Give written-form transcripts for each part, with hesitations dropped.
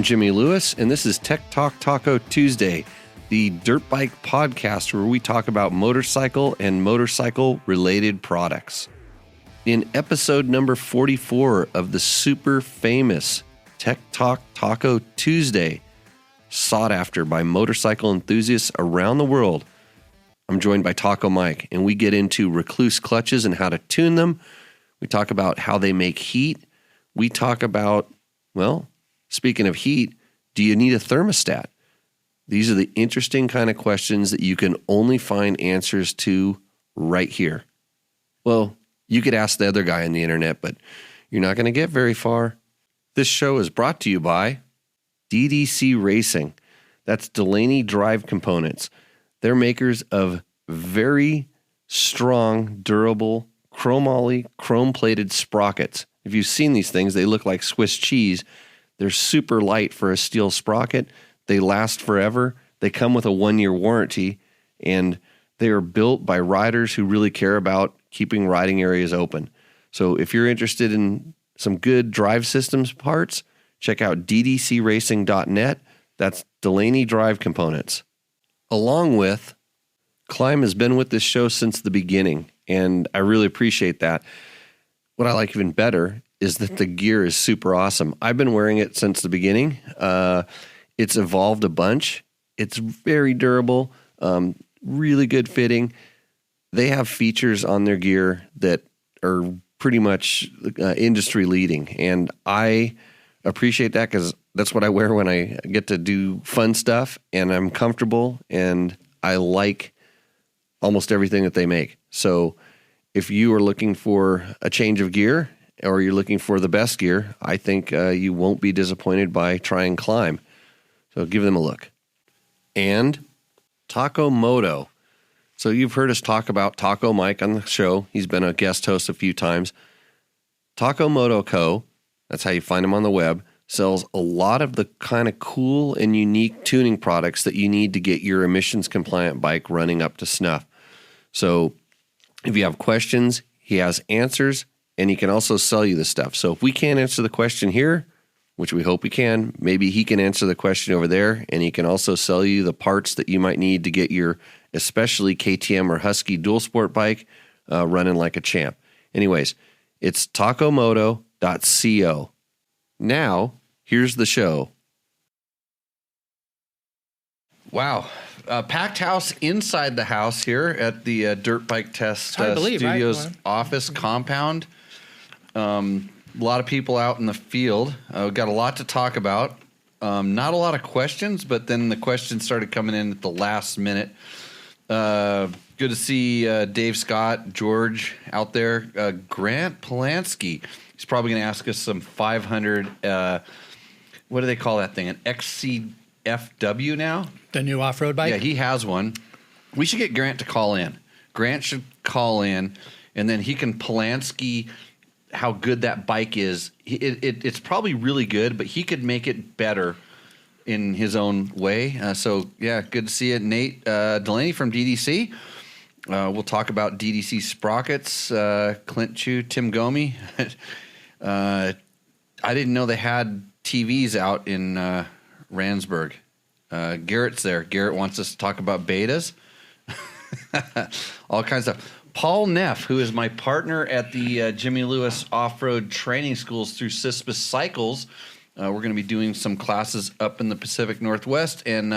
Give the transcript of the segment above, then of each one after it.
Jimmy Lewis, and this is Tech Talk Taco Tuesday, the dirt bike podcast where we talk about motorcycle and motorcycle-related products. In episode number 44 of the super famous Tech Talk Taco Tuesday, sought after by motorcycle enthusiasts around the world, I'm joined by Taco Mike, and we get into Rekluse clutches and how to tune them. We talk about how they make heat. We talk about, well, speaking of heat, do you need a thermostat? These are the interesting kind of questions that you can only find answers to right here. Well, you could ask the other guy on the internet, but you're not going to get very far. This show is brought to you by DDC Racing. That's Delaney Drive Components. They're makers of very strong, durable, chromoly, chrome-plated sprockets. If you've seen these things, they look like Swiss cheese. They're super light for a steel sprocket. They last forever. They come with a 1-year warranty, and they are built by riders who really care about keeping riding areas open. So if you're interested in some good drive systems parts, check out ddcracing.net. That's Delaney Drive Components. Along with, Climb has been with this show since the beginning, and I really appreciate that. What I like even better is that the gear is super awesome. I've been wearing it since the beginning. It's evolved a bunch. It's very durable, really good fitting. They have features on their gear that are pretty much industry leading, and I appreciate that because that's what I wear when I get to do fun stuff, and I'm comfortable, and I like almost everything that they make. So if you are looking for a change of gear or you're looking for the best gear, I think you won't be disappointed by trying Climb. So give them a look. And Taco Moto. So you've heard us talk about Taco Mike on the show. He's been a guest host a few times. Taco Moto Co., that's how you find him on the web, sells a lot of the kind of cool and unique tuning products that you need to get your emissions compliant bike running up to snuff. So if you have questions, he has answers, and he can also sell you the stuff. So if we can't answer the question here, which we hope we can, maybe he can answer the question over there, and he can also sell you the parts that you might need to get your especially KTM or Husky dual sport bike running like a champ. Anyways, it's tacomoto.co. Now, here's the show. Wow. Packed house inside the house here at the Dirt Bike Test Studios office compound. A lot of people out in the field. Got a lot to talk about. Not a lot of questions, but then the questions started coming in at the last minute. Good to see Dave Scott, George out there. Grant Polanski. He's probably going to ask us some 500, what do they call that thing? An XCFW now? The new off-road bike? Yeah, he has one. We should get Grant to call in. Grant should call in, and then he can Polanski how good that bike is. It's probably really good, but he could make it better in his own way. So, yeah, good to see you. Nate Delaney from DDC. We'll talk about DDC sprockets. Clint Chu, Tim Gomi. I didn't know they had TVs out in Randsburg. Garrett's there. Garrett wants us to talk about betas. All kinds of stuff. Paul Neff, who is my partner at the Jimmy Lewis Off-Road Training Schools through Cispus Cycles. We're going to be doing some classes up in the Pacific Northwest. And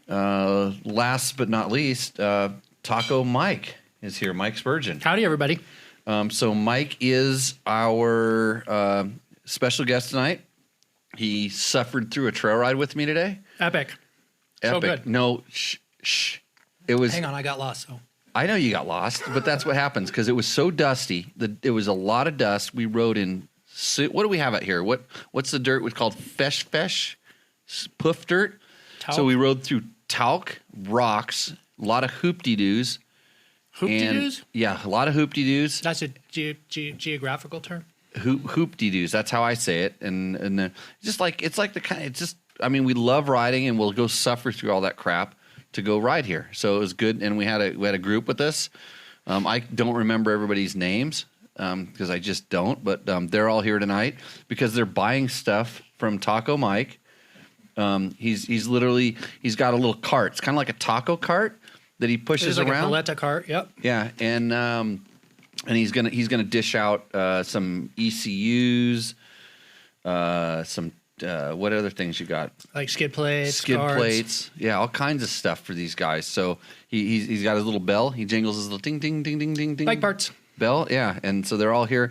last but not least, Taco Mike is here. Mike Spurgeon. Howdy, everybody. So Mike is our special guest tonight. He suffered through a trail ride with me today. Epic. So good. No, it was. Hang on, I got lost. So I know you got lost, but that's what happens because it was so dusty. It was a lot of dust. We rode in. What do we have out here? What's the dirt? It's called fesh, poof dirt. Talc. So we rode through talc, rocks, a lot of hoop-de-doos. Hoop-de-doos? Yeah, a lot of hoop-de-doos. That's a geographical term? Hoop-de-doos. That's how I say it. And just like, it's like the kind, it's just, I mean, we love riding and we'll go suffer through all that crap to go ride here. So it was good. And we had a group with us. I don't remember everybody's names because I just don't, but they're all here tonight because they're buying stuff from Taco Mike. He's got a little cart. It's kind of like a taco cart that he pushes like around. A paleta cart. Yep. Yeah, and he's gonna dish out some ECUs, some what other things you got? Like skid plates, skid cards. plates, yeah, all kinds of stuff for these guys. So he's got his little bell. He jingles his little ding ding ding ding ding ding. Bike parts. Bell, yeah, and so they're all here,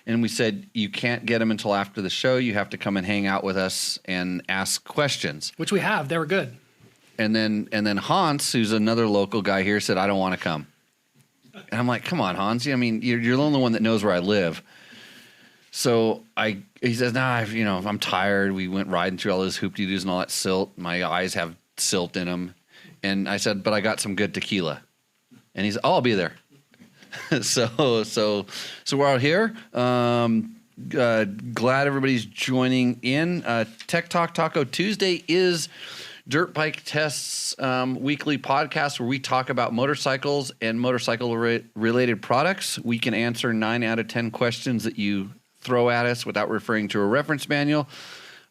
and we said you can't get them until after the show. You have to come and hang out with us and ask questions. Which we have. They were good. And then Hans, who's another local guy here, said I don't want to come. And I'm like, come on, Hans. I mean, you're the only one that knows where I live. So he says, nah, I'm tired. We went riding through all those hoop-de-doos and all that silt. My eyes have silt in them. And I said, but I got some good tequila. And he's, I'll be there. So we're out here. Glad everybody's joining in. Tech Talk Taco Tuesday is Dirt Bike Tests weekly podcast where we talk about motorcycles and motorcycle-related products. We can answer 9 out of 10 questions that you throw at us without referring to a reference manual.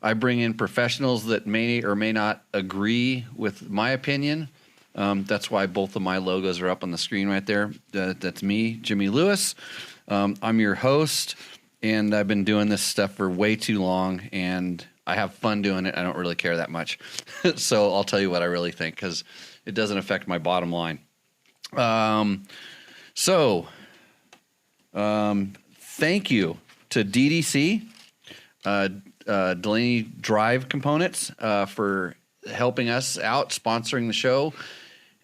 I bring in professionals that may or may not agree with my opinion. That's why both of my logos are up on the screen right there. That's me, Jimmy Lewis. I'm your host, and I've been doing this stuff for way too long, and I have fun doing it. I don't really care that much. So I'll tell you what I really think because it doesn't affect my bottom line. Thank you to DDC, Delaney Drive Components, for helping us out, sponsoring the show.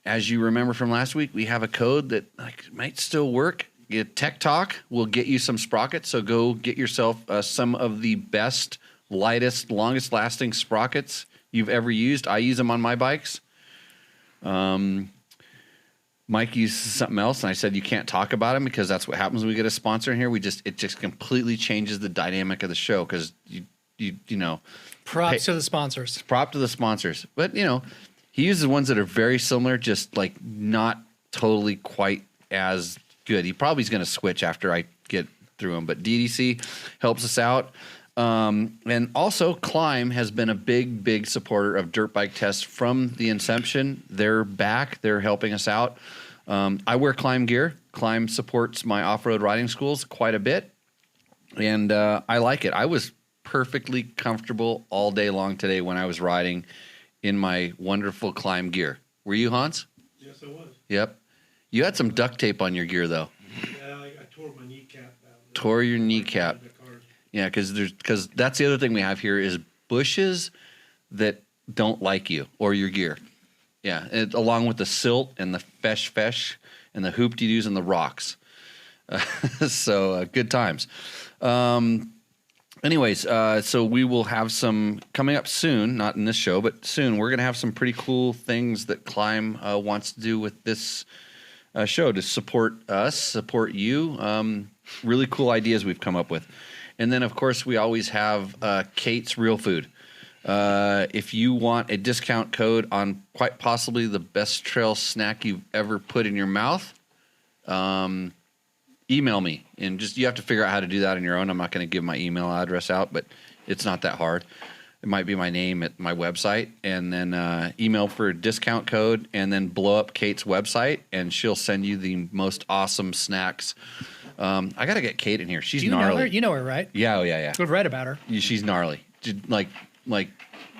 As you remember from last week, we have a code that might still work. Tech Talk will get you some sprockets, so go get yourself some of the best, lightest, longest lasting sprockets you've ever used. I use them on my bikes. Mike uses something else, and I said you can't talk about them because that's what happens when we get a sponsor in here. It just completely changes the dynamic of the show because you know. Props to the sponsors. Prop to the sponsors, but he uses ones that are very similar, just like not totally quite as good. He probably is going to switch after I get through them, but DDC helps us out. And also Climb has been a big supporter of Dirt Bike Tests from the inception. They're back. They're helping us out. I wear Climb gear. Climb supports my off-road riding schools quite a bit, and I like it. I was perfectly comfortable all day long today when I was riding in my wonderful Climb gear. Were you, Hans? Yes, I was. Yep. You had some duct tape on your gear, though. Yeah, I tore my kneecap out. Tore your kneecap. Yeah, because that's the other thing we have here is bushes that don't like you or your gear. Yeah, along with the silt and the fesh and the hoop-de-doos and the rocks. So good times. Anyways, so we will have some coming up soon, not in this show, but soon. We're going to have some pretty cool things that Climb wants to do with this show to support us, support you. Really cool ideas we've come up with. And then, of course, we always have Kate's Real Food. If you want a discount code on quite possibly the best trail snack you've ever put in your mouth, email me. And you have to figure out how to do that on your own. I'm not going to give my email address out, but it's not that hard. It might be my name at my website, and then email for a discount code, and then blow up Kate's website, and she'll send you the most awesome snacks. I got to get Kate in here. She's gnarly. Know her? You know her, right? Yeah, oh, yeah. We've read about her. She's gnarly. Like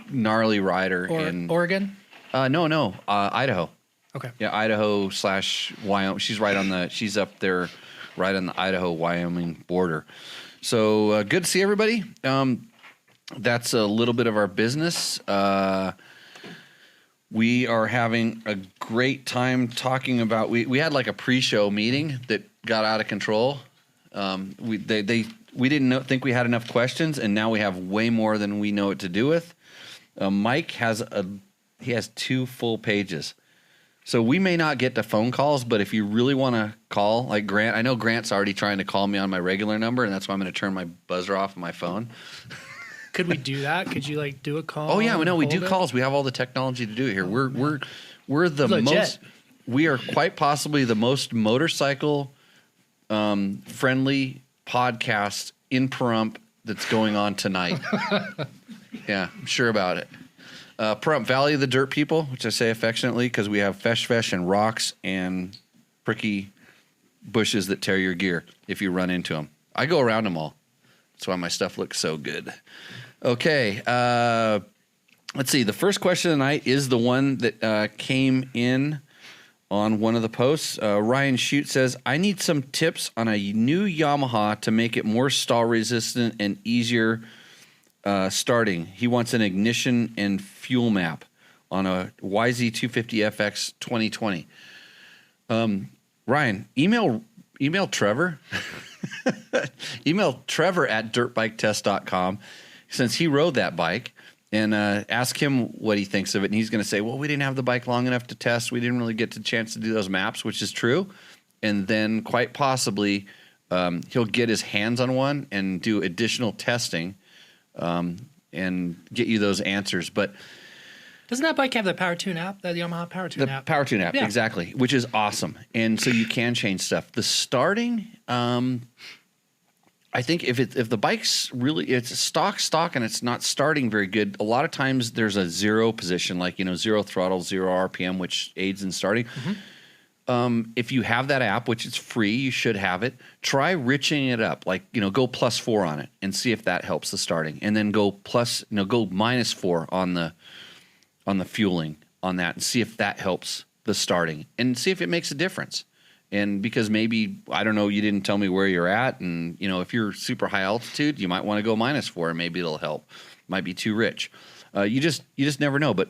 gnarly rider in Oregon? No, Idaho. Okay. Yeah, Idaho/Wyoming. She's up there right on the Idaho-Wyoming border. So good to see everybody. That's a little bit of our business. We are having a great time talking about. We had like a pre-show meeting that got out of control. We didn't think we had enough questions, and now we have way more than we know what to do with. Mike has 2 full pages. So we may not get to phone calls, but if you really want to call, like Grant, I know Grant's already trying to call me on my regular number, and that's why I'm going to turn my buzzer off on my phone. Could we do that? Could you do a call? Oh yeah, we do calls. We have all the technology to do it here. We're the Legit. most. We are quite possibly the most motorcycle friendly podcast in Pahrump that's going on tonight. Yeah, I'm sure about it. Pahrump Valley of the Dirt People, which I say affectionately because we have fesh and rocks and pricky bushes that tear your gear if you run into them. I go around them all. That's why my stuff looks so good. Okay, let's see. The first question of the night is the one that came in on one of the posts. Ryan Shute says, I need some tips on a new Yamaha to make it more stall resistant and easier starting. He wants an ignition and fuel map on a YZ250FX 2020. Ryan, email Trevor. Email Trevor at dirtbiketest.com since he rode that bike and ask him what he thinks of it. And he's going to say, well, we didn't have the bike long enough to test. We didn't really get the chance to do those maps, which is true. And then quite possibly he'll get his hands on one and do additional testing and get you those answers. But doesn't that bike have the Power Tune app, the Yamaha Power Tune app? The Power Tune app, yeah. Exactly, which is awesome. And so you can change stuff. The starting, I think if the bike's really, it's stock and it's not starting very good, a lot of times there's a zero position, like, zero throttle, 0 RPM, which aids in starting. Mm-hmm. If you have that app, which is free, you should have it, try riching it up, like, go +4 on it and see if that helps the starting. And then go -4 on the fueling on that and see if that helps the starting and see if it makes a difference. And because maybe, I don't know, you didn't tell me where you're at. And, if you're super high altitude, you might want to go -4 and maybe it'll help. Might be too rich. You just never know. But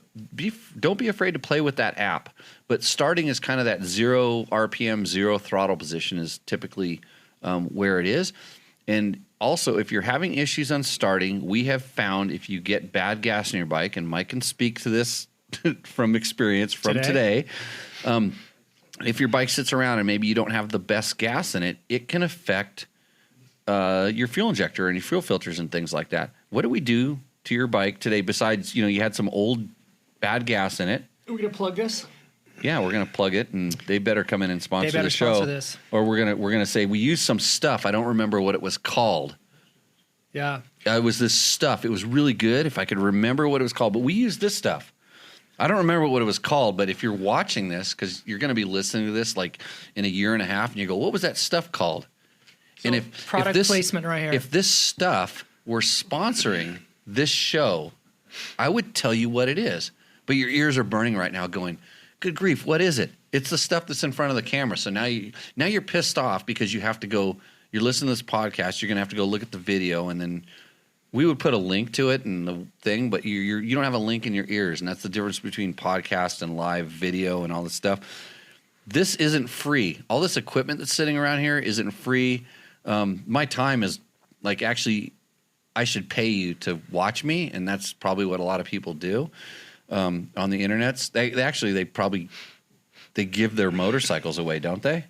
don't be afraid to play with that app. But starting is kind of that 0 RPM, 0 throttle position is typically where it is. And also, if you're having issues on starting, we have found if you get bad gas in your bike, and Mike can speak to this from experience from today, if your bike sits around and maybe you don't have the best gas in it, it can affect your fuel injector and your fuel filters and things like that. What do we do to your bike today besides, you had some old bad gas in it? Are we going to plug this? Yeah, we're gonna plug it, and they better come in and sponsor the show. Sponsor this. Or we're gonna say we used some stuff. I don't remember what it was called. Yeah, it was this stuff. It was really good. If I could remember what it was called, but we used this stuff. I don't remember what it was called, but if you're watching this, because you're going to be listening to this like in a year and a half, and you go, "What was that stuff called?" So and if product this, placement right here. If this stuff were sponsoring this show, I would tell you what it is. But your ears are burning right now, going, good grief, what is it? It's the stuff that's in front of the camera. So now you're pissed off because you have to go. You're listening to this podcast. You're going to have to go look at the video, and then we would put a link to it and the thing. But you don't have a link in your ears, and that's the difference between podcast and live video and all this stuff. This isn't free. All this equipment that's sitting around here isn't free. My time is like actually, I should pay you to watch me, and that's probably what a lot of people do. On the internets, they give their motorcycles away, don't they?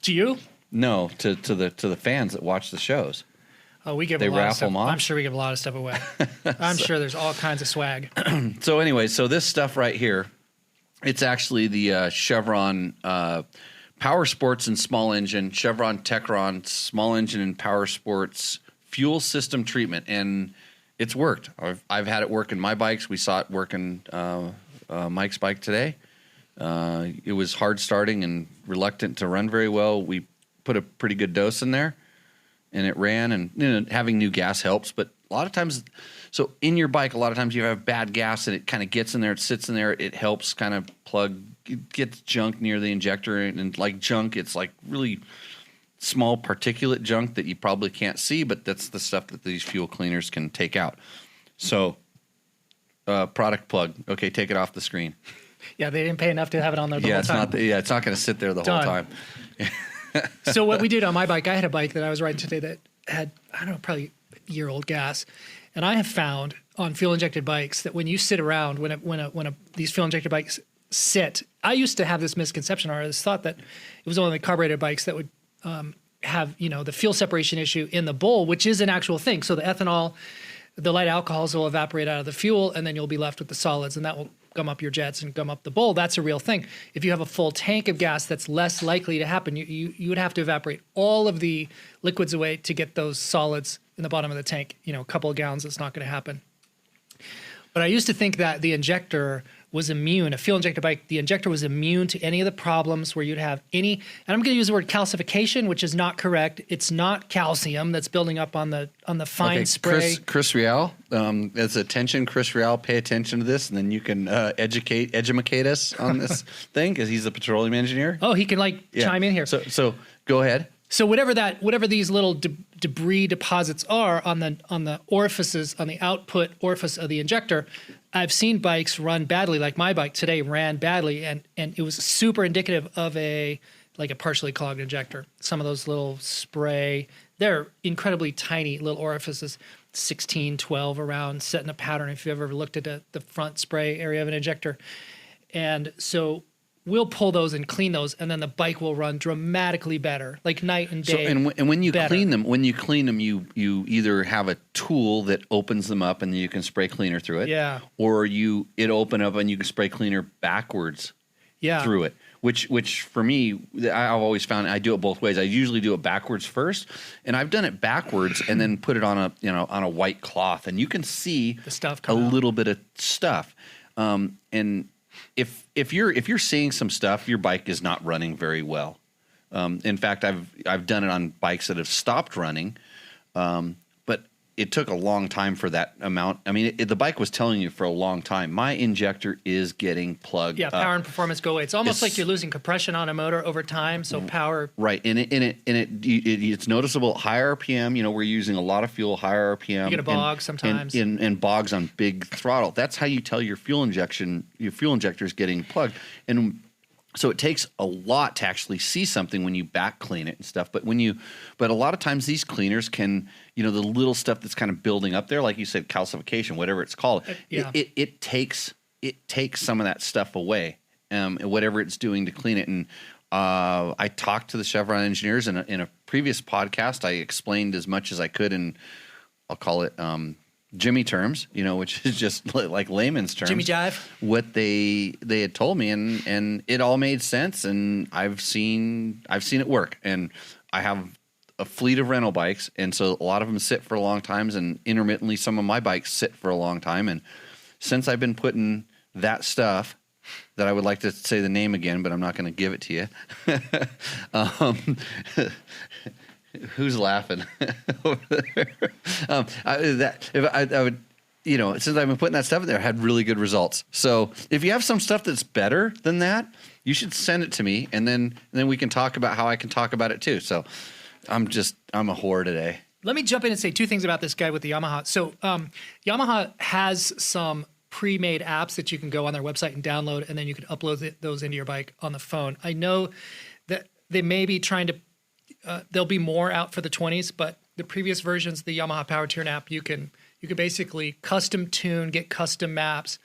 To you? No, to the fans that watch the shows. Oh, we give they a lot raffle of stuff. them off? I'm sure we give a lot of stuff away. I'm sure there's all kinds of swag. So anyway, so this stuff right here, it's actually the Chevron Power Sports and Small Engine, Chevron Techron Small Engine and Power Sports Fuel System Treatment, and it's worked. I've had it work in my bikes. We saw it work in Mike's bike today. It was hard starting and reluctant to run very well. We put a pretty good dose in there, and it ran. And having new gas helps. But a lot of times, so in your bike, a lot of times you have bad gas, and it kind of gets in there. It sits in there. It helps kind of plug, gets junk near the injector, and like junk, it's like really small particulate junk that you probably can't see, but that's the stuff that these fuel cleaners can take out. So, product plug. Okay, take it off the screen. Yeah, they didn't pay enough to have it on there the whole time. It's not going to sit there the whole time. So what we did on my bike, I had a bike that I was riding today that had, I don't know, probably year-old gas. And I have found on fuel-injected bikes that when you sit around, when these fuel-injected bikes sit, I used to have this misconception or this thought that it was only the carbureted bikes that would have, the fuel separation issue in the bowl, which is an actual thing. So the ethanol, the light alcohols will evaporate out of the fuel, and then you'll be left with the solids, and that will gum up your jets and gum up the bowl. That's a real thing. If you have a full tank of gas, that's less likely to happen. You would have to evaporate all of the liquids away to get those solids in the bottom of the tank. You know, a couple of gallons, it's not going to happen. But I used to think that the injector was immune, a fuel injector bike, the injector was immune to any of the problems where you'd have any, and I'm going to use the word calcification, which is not correct. It's not calcium that's building up on the fine spray. Chris Real, as attention, Chris Real, pay attention to this, and then you can educate us on this thing, because he's a petroleum engineer. Oh, he can chime in here. So go ahead. So whatever these little debris deposits are on the orifices, on the output orifice of the injector, I've seen bikes run badly. Like my bike today ran badly, and it was super indicative of a partially clogged injector. Some of those little spray, they're incredibly tiny little orifices, 16, 12 around, setting a pattern if you've ever looked at the front spray area of an injector. And so we'll pull those and clean those, and then the bike will run dramatically better, like night and day. So, and when you clean them, you either have a tool that opens them up and you can spray cleaner through it, yeah, or it open up and you can spray cleaner backwards, through it. Which for me, I've always found I do it both ways. I usually do it backwards first, and I've done it backwards and then put it on a white cloth, and you can see the stuff a little bit of stuff, and if you're seeing some stuff, your bike is not running very well. In fact, I've done it on bikes that have stopped running, but it took a long time for that amount. I mean, the bike was telling you for a long time, my injector is getting plugged up. Power and performance go away. It's almost like you're losing compression on a motor over time, so power. Right, and it's noticeable at high RPM. We're using a lot of fuel, high RPM. You get a bog sometimes. And bogs on big throttle. That's how you tell your fuel injector is getting plugged. And so it takes a lot to actually see something when you back clean it and stuff. But a lot of times these cleaners can, the little stuff that's kind of building up there, like you said, calcification, whatever it's called, it takes some of that stuff away, whatever it's doing to clean it. And I talked to the Chevron engineers in a previous podcast. I explained as much as I could in, I'll call it Jimmy terms, which is just like layman's terms. Jimmy Jive. What they had told me, and it all made sense, and I've seen it work. And I have a fleet of rental bikes, and so a lot of them sit for a long time, and intermittently some of my bikes sit for a long time. And since I've been putting that stuff, that I would like to say the name again, but I'm not going to give it to you. Who's laughing over there? I would, since I've been putting that stuff in there, I had really good results. So if you have some stuff that's better than that, you should send it to me, and then we can talk about how I can talk about it too. So I'm a whore today. Let me jump in and say two things about this guy with the Yamaha. So Yamaha has some pre-made apps that you can go on their website and download, and then you can upload those into your bike on the phone. I know that they may be trying to there'll be more out for the 20s, but the previous versions of the Yamaha Power Tune app, you can basically custom tune, get custom maps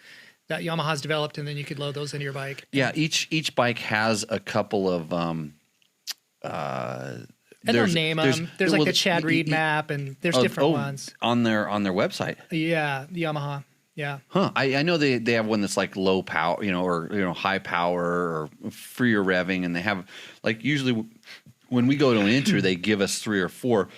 that Yamaha's developed, and then you could load those into your bike. Yeah, each bike has a couple of and they'll name them. There's like the Chad Reed map, and there's different ones on their website. Yeah, the Yamaha. Yeah. Huh. I know they have one that's like low power, or high power or freer revving, and they have usually when we go to an intro, they give us 3 or 4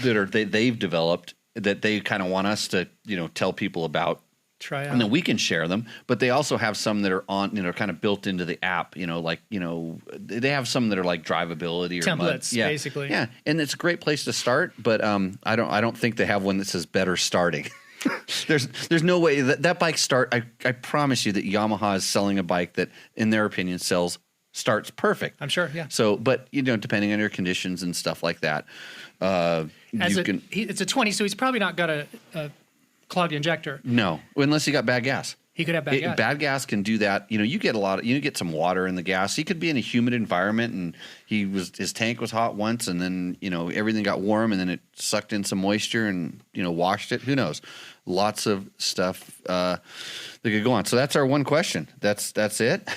that they've developed that they kind of want us to tell people about. Try out. And then we can share them, but they also have some that are on, kind of built into the app, they have some that are like drivability or templates, basically. Yeah. And it's a great place to start, but I don't think they have one that says better starting. There's no way that bike I promise you that Yamaha is selling a bike that in their opinion starts perfect. I'm sure. Yeah. So, but depending on your conditions and stuff like that, it's a 20, so he's probably not got a clogged injector. No, unless he got bad gas. He could have bad gas. Bad gas can do that. You get some water in the gas. He could be in a humid environment, and his tank was hot once, and then everything got warm, and then it sucked in some moisture and washed it. Who knows? Lots of stuff that could go on. So that's our one question. That's it.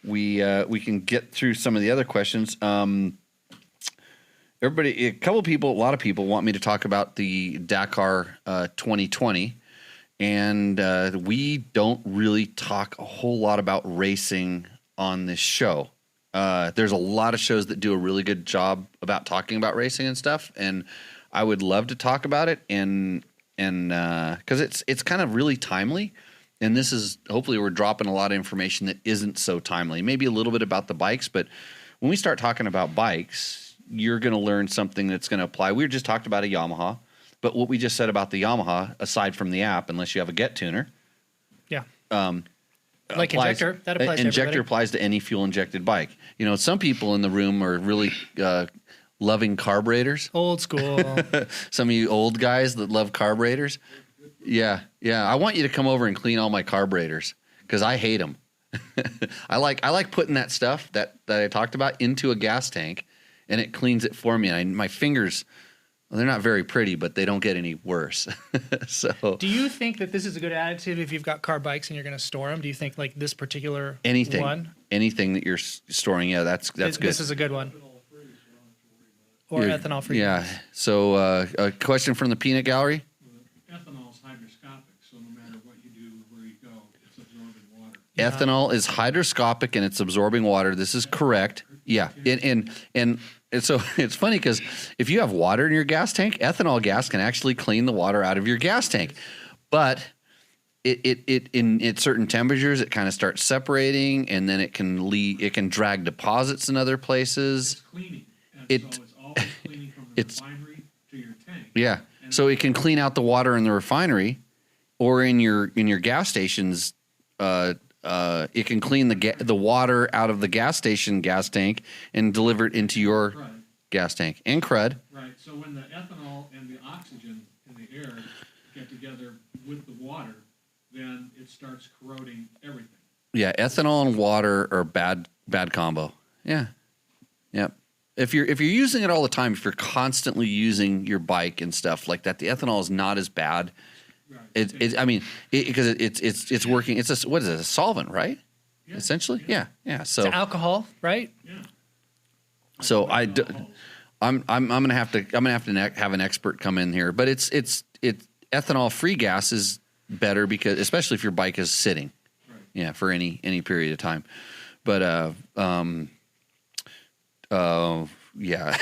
We can get through some of the other questions. A lot of people want me to talk about the Dakar 2020, and we don't really talk a whole lot about racing on this show. There's a lot of shows that do a really good job about talking about racing and stuff, and I would love to talk about it, and because it's kind of really timely, and this is hopefully we're dropping a lot of information that isn't so timely. Maybe a little bit about the bikes, but when we start talking about bikes, you're going to learn something that's going to apply. We just talked about a Yamaha, but what we just said about the Yamaha, aside from the app, unless you have a Get Tuner, Yeah. applies, injector, that applies to injector everybody. applies to any fuel injected bike. Some people in the room are really loving carburetors. Old school. Some of you old guys that love carburetors. Yeah. I want you to come over and clean all my carburetors because I hate them. I like putting that stuff that I talked about into a gas tank, and it cleans it for me. And my fingers, well, they're not very pretty, but they don't get any worse. So, Do you think that this is a good attitude if you've got car bikes and you're going to store them? Do you think like this particular anything one? that you're storing, yeah, that's good. This is a good one. Or ethanol free. Yeah. So, a question from the Peanut Gallery. Ethanol is hygroscopic, so no matter what you do, where you go, it's absorbing water. Ethanol is hydroscopic and it's absorbing water. This is correct. Yeah. And so it's funny because if you have water in your gas tank, ethanol gas can actually clean the water out of your gas tank. But it in certain temperatures, it kind of starts separating, and then it can drag deposits in other places. It's cleaning. And It- so it's always cleaning from the it's- refinery to your tank. Yeah. So it can clean out the water in the refinery or in your gas stations. It can clean the water out of the gas station gas tank and deliver it into your Right, gas tank and crud. right. So when the ethanol and the oxygen in the air get together with the water, then it starts corroding everything. Yeah, ethanol and water are bad combo. Yeah. Yep. If you're using it all the time, if you're constantly using your bike and stuff like that, the ethanol is not as bad. Right. Because it's working. It's what is it? A solvent, right? Yeah, Essentially, yeah. So It's alcohol, right? Yeah. so I'm gonna have to have an expert come in here, but it's ethanol free gas is better because especially if your bike is sitting, Right. yeah, for any period of time. But yeah.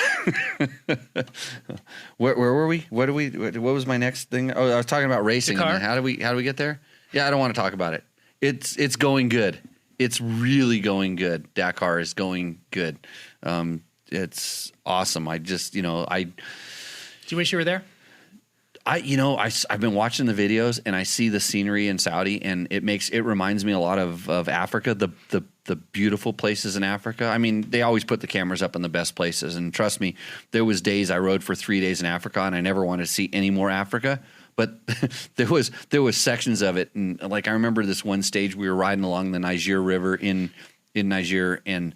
Where were we? What was my next thing? Oh, I was talking about racing. car? And how do we get there? Yeah, I don't want to talk about it. It's going good. It's really going good. Dakar is going good. It's awesome. I just, Do you wish you were there? I've been watching the videos and I see the scenery in Saudi, and it reminds me a lot of Africa, the beautiful places in Africa. I mean, they always put the cameras up in the best places, and trust me, there was days I rode for 3 days in Africa and I never wanted to see any more Africa. But there was sections of it, and like I remember this one stage we were riding along the Niger River in Niger, and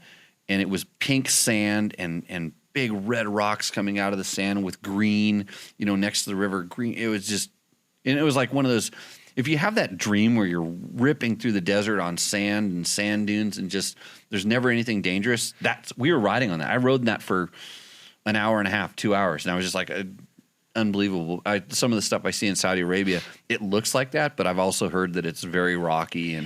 it was pink sand and big red rocks coming out of the sand with green, next to the river, green. It was like one of those, if you have that dream where you're ripping through the desert on sand and sand dunes and just there's never anything dangerous. We were riding on that. I rode in that for an hour and a half, 2 hours, and I was just like unbelievable. Some of the stuff I see in Saudi Arabia, it looks like that, but I've also heard that it's very rocky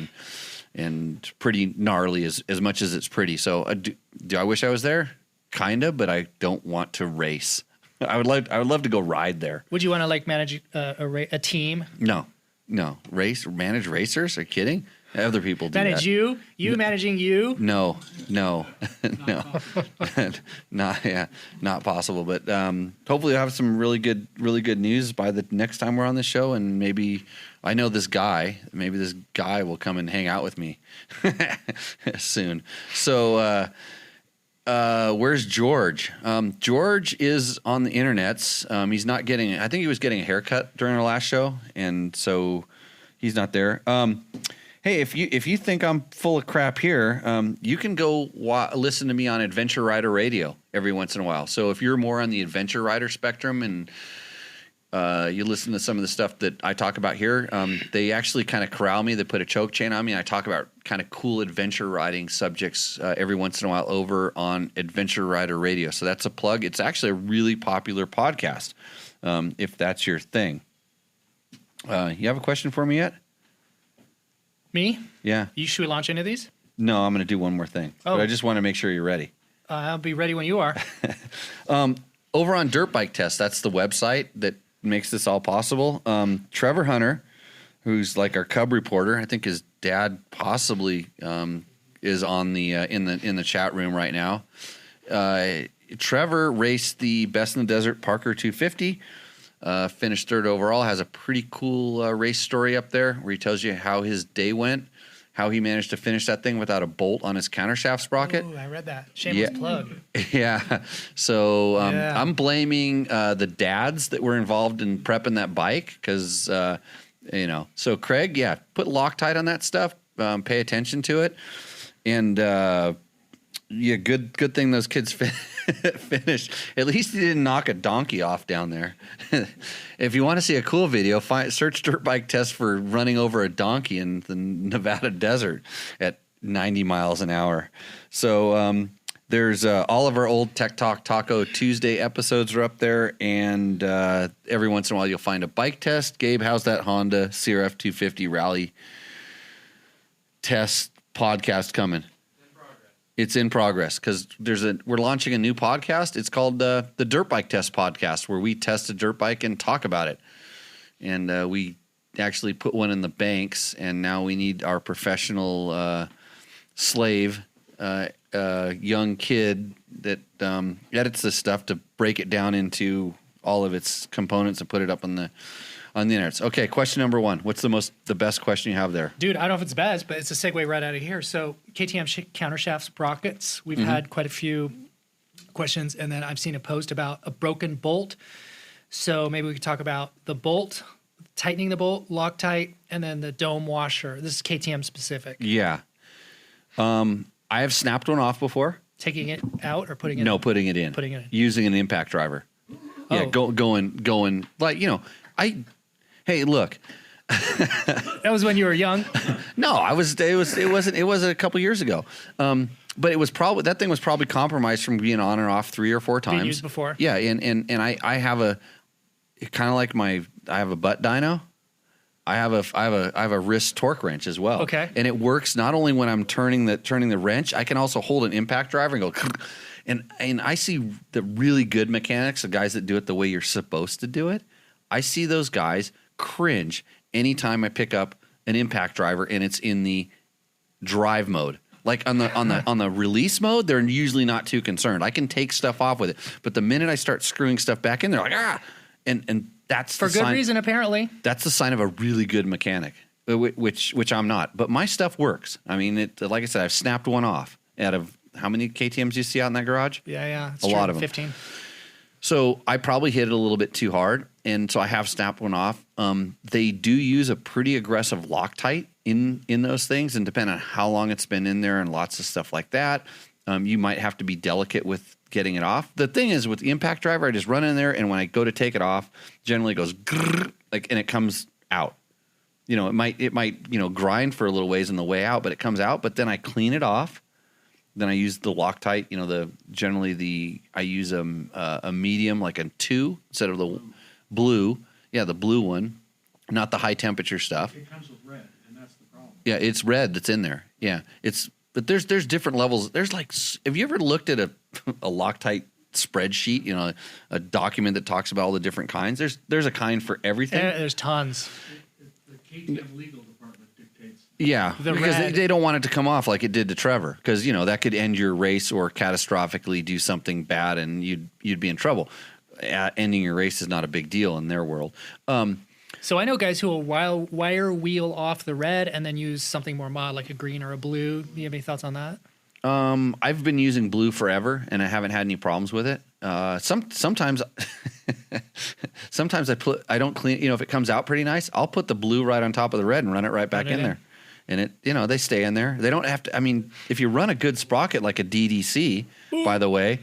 and pretty gnarly as much as it's pretty. So do I wish I was there? Kinda, but I don't want to race. I would love to go ride there. Would you want to like manage a team? No, manage racers? Are you kidding? Other people do Manage that. you managing you? No, no, not possible. But hopefully, I'll have some really good news by the next time we're on the show, and maybe I know this guy. Maybe this guy will come and hang out with me soon. So. Where's George? George is on the internets. He's not getting. I think he was getting a haircut during our last show, and so he's not there. Hey, if you think I'm full of crap here, you can go listen to me on Adventure Rider Radio every once in a while. So if you're more on the Adventure Rider spectrum and you listen to some of the stuff that I talk about here, they actually kind of corral me. They put a choke chain on me. And I talk about kind of cool adventure riding subjects every once in a while over on Adventure Rider Radio. So that's a plug. It's actually a really popular podcast, if that's your thing. You have a question for me yet? Me? Yeah. Should we launch any of these? No, I'm going to do one more thing. Oh. But I just want to make sure you're ready. I'll be ready when you are. over on Dirt Bike Test, that's the website that makes this all possible. Trevor Hunter, who's like our Cub reporter, I think his dad possibly is on the in the chat room right now. Trevor raced the Best in the Desert Parker 250, finished third overall, has a pretty cool race story up there where he tells you how his day went, how he managed to finish that thing without a bolt on his countershaft sprocket. Oh, I read that. Shameless plug. Yeah. So I'm blaming the dads that were involved in prepping that bike because, so Craig, put Loctite on that stuff, pay attention to it. And, good thing those kids finished. At least he didn't knock a donkey off down there. If you want to see a cool video, search Dirt Bike Test for running over a donkey in the Nevada desert at 90 miles an hour. So there's all of our old Tech Talk Taco Tuesday episodes are up there, and every once in a while you'll find a bike test. Gabe, how's that Honda CRF 250 rally test podcast coming? It's in progress because we're launching a new podcast. It's called the Dirt Bike Test Podcast, where we test a dirt bike and talk about it. And we actually put one in the banks, and now we need our professional slave, young kid that edits this stuff to break it down into all of its components and put it up on the internet. Okay, question number 1. What's the best question you have there? Dude, I don't know if it's best, but it's a segue right out of here. So KTM countershaft sprockets, we've had quite a few questions, and then I've seen a post about a broken bolt. So maybe we could talk about the bolt, tightening the bolt, Loctite, and then the dome washer. This is KTM specific. Yeah. I have snapped one off before. Taking it out or putting it in? No, putting it in. Putting it in. Using an impact driver. Yeah, going like, hey, look. That was when you were young. No, it was a couple years ago. But it was probably, that thing was probably compromised from being on and off 3 or 4 times. Been used before. Yeah, and I have a kind of like I have a butt dyno. I have a wrist torque wrench as well. Okay. And it works not only when I'm turning the wrench, I can also hold an impact driver and go and I see the really good mechanics, the guys that do it the way you're supposed to do it. I see those guys cringe anytime I pick up an impact driver and it's in the drive mode. Like on the release mode, they're usually not too concerned. I can take stuff off with it, but the minute I start screwing stuff back in, they're like and that's for good reason apparently. That's the sign of a really good mechanic, which I'm not. But my stuff works. I mean, like I said, I've snapped one off out of how many KTMs do you see out in that garage? Yeah, a lot of them. 15. So I probably hit it a little bit too hard, and so I have snapped one off. They do use a pretty aggressive Loctite in those things, and depending on how long it's been in there and lots of stuff like that, you might have to be delicate with getting it off. The thing is, with the impact driver, I just run in there, and when I go to take it off, generally it goes grrr, and it comes out. It might grind for a little ways on the way out, but it comes out. But then I clean it off. Then I use the Loctite. I use a medium, like a 2 instead of the blue. Yeah, the blue one, not the high temperature stuff. It comes with red, and that's the problem. Yeah, it's red that's in there. Yeah, but there's different levels. There's like, have you ever looked at a Loctite spreadsheet? A document that talks about all the different kinds. There's a kind for everything. There's tons. The KTM legal department dictates. Yeah, because they don't want it to come off like it did to Trevor, because that could end your race or catastrophically do something bad, and you'd be in trouble. Ending your race is not a big deal in their world. So I know guys who will wire wheel off the red and then use something more mild, like a green or a blue. Do you have any thoughts on that? I've been using blue forever, and I haven't had any problems with it. Sometimes I don't clean. If it comes out pretty nice, I'll put the blue right on top of the red and run it right back in there. And they stay in there. They don't have to. I mean, if you run a good sprocket like a DDC, by the way,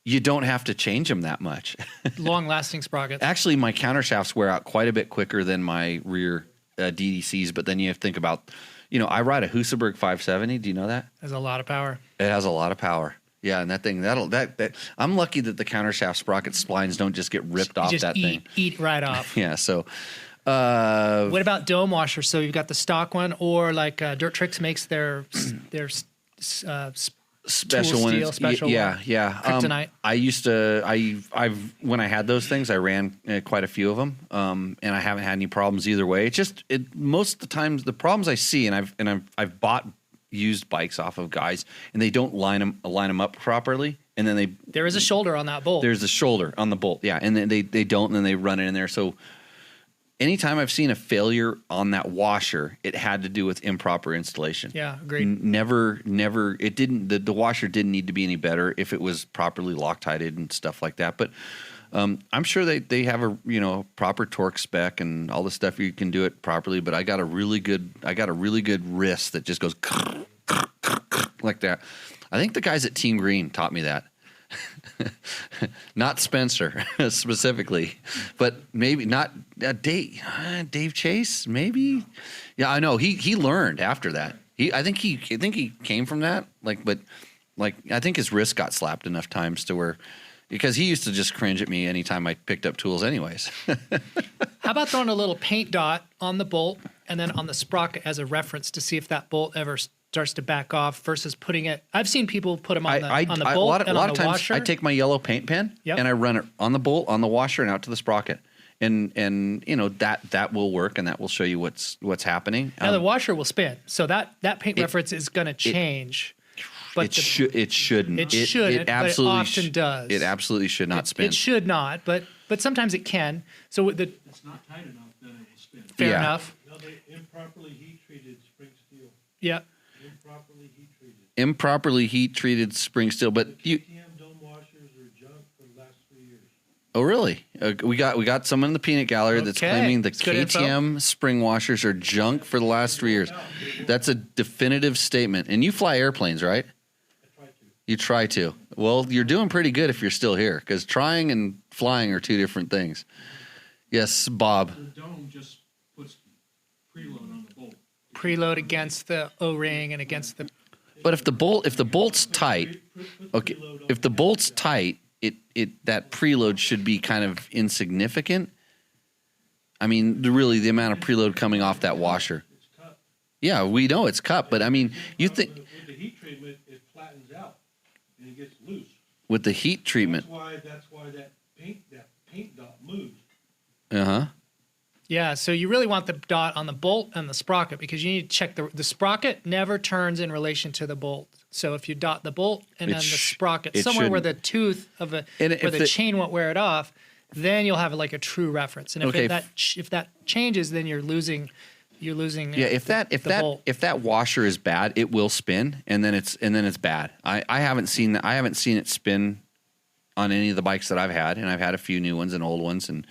you don't have to change them that much. Long-lasting sprockets. Actually, my countershafts wear out quite a bit quicker than my rear DDCs. But then you have to think about, I ride a Husaberg 570. Do you know that? Has a lot of power. It has a lot of power. Yeah, and that thing that I'm lucky that the countershaft sprocket splines don't just get ripped off that thing. Eat right off. Yeah. So. What about dome washer? So you've got the stock one, or like Dirt Tricks makes their special Tool when steel, it's special yeah. kryptonite. I used to I've when I had those things, I ran quite a few of them, and I haven't had any problems either way. It's just most of the times the problems I see, and I've bought used bikes off of guys, and they don't line them up properly, and then there is a shoulder on that bolt. there's a shoulder on the bolt, yeah, and then they don't, and then they run it in there. So anytime I've seen a failure on that washer, it had to do with improper installation. Yeah, agreed. Never. It didn't. The washer didn't need to be any better if it was properly Loctited and stuff like that. But I'm sure they have a proper torque spec and all the stuff you can do it properly. But I got a really good wrist that just goes like that. I think the guys at Team Green taught me that. Not Spencer specifically, but maybe not Dave Chase. Maybe, yeah, I know he learned after that. I think he came from that. But I think his wrist got slapped enough times to where, because he used to just cringe at me anytime I picked up tools, anyways. How about throwing a little paint dot on the bolt and then on the sprocket as a reference to see if that bolt ever starts to back off versus putting it. I've seen people put them on the bolt a lot of the times washer. I take my yellow paint pen and I run it on the bolt, on the washer, and out to the sprocket. And that will work, and that will show you what's happening. Now the washer will spin, so that paint reference is going to change. But it shouldn't. It shouldn't. It absolutely but it often does. It absolutely should not spin. It should not, but sometimes it can. So it's not tight enough, then it will spin. Fair enough. No, they improperly heat treated spring steel. Yeah. Improperly heat treated. Improperly heat treated spring steel, but KTM dome washers are junk for the last 3 years. Oh, really? We got someone in the peanut gallery that's claiming the KTM spring washers are junk for the last 3 years. That's a definitive statement. And you fly airplanes, right? I try to. You try to. Well, you're doing pretty good if you're still here, because trying and flying are two different things. Yes, Bob. The dome just puts preload on the bolt. Preload against the O-ring and against the. But if the bolt's tight, okay. If the bolt's tight, that preload should be kind of insignificant. I mean, really, the amount of preload coming off that washer. It's cut. Yeah, we know it's cut, but I mean, you think With the heat treatment, it flattens out and it gets loose. with the heat treatment. That's why that paint dot moves. Yeah, so you really want the dot on the bolt and the sprocket because you need to check the sprocket never turns in relation to the bolt. So if you dot the bolt and then the sprocket somewhere where the tooth of where the chain won't wear it off, then you'll have like a true reference. And if that changes, then you're losing. Yeah, if that washer is bad, it will spin, and then it's bad. I haven't seen it spin on any of the bikes that I've had, and I've had a few new ones and old ones, and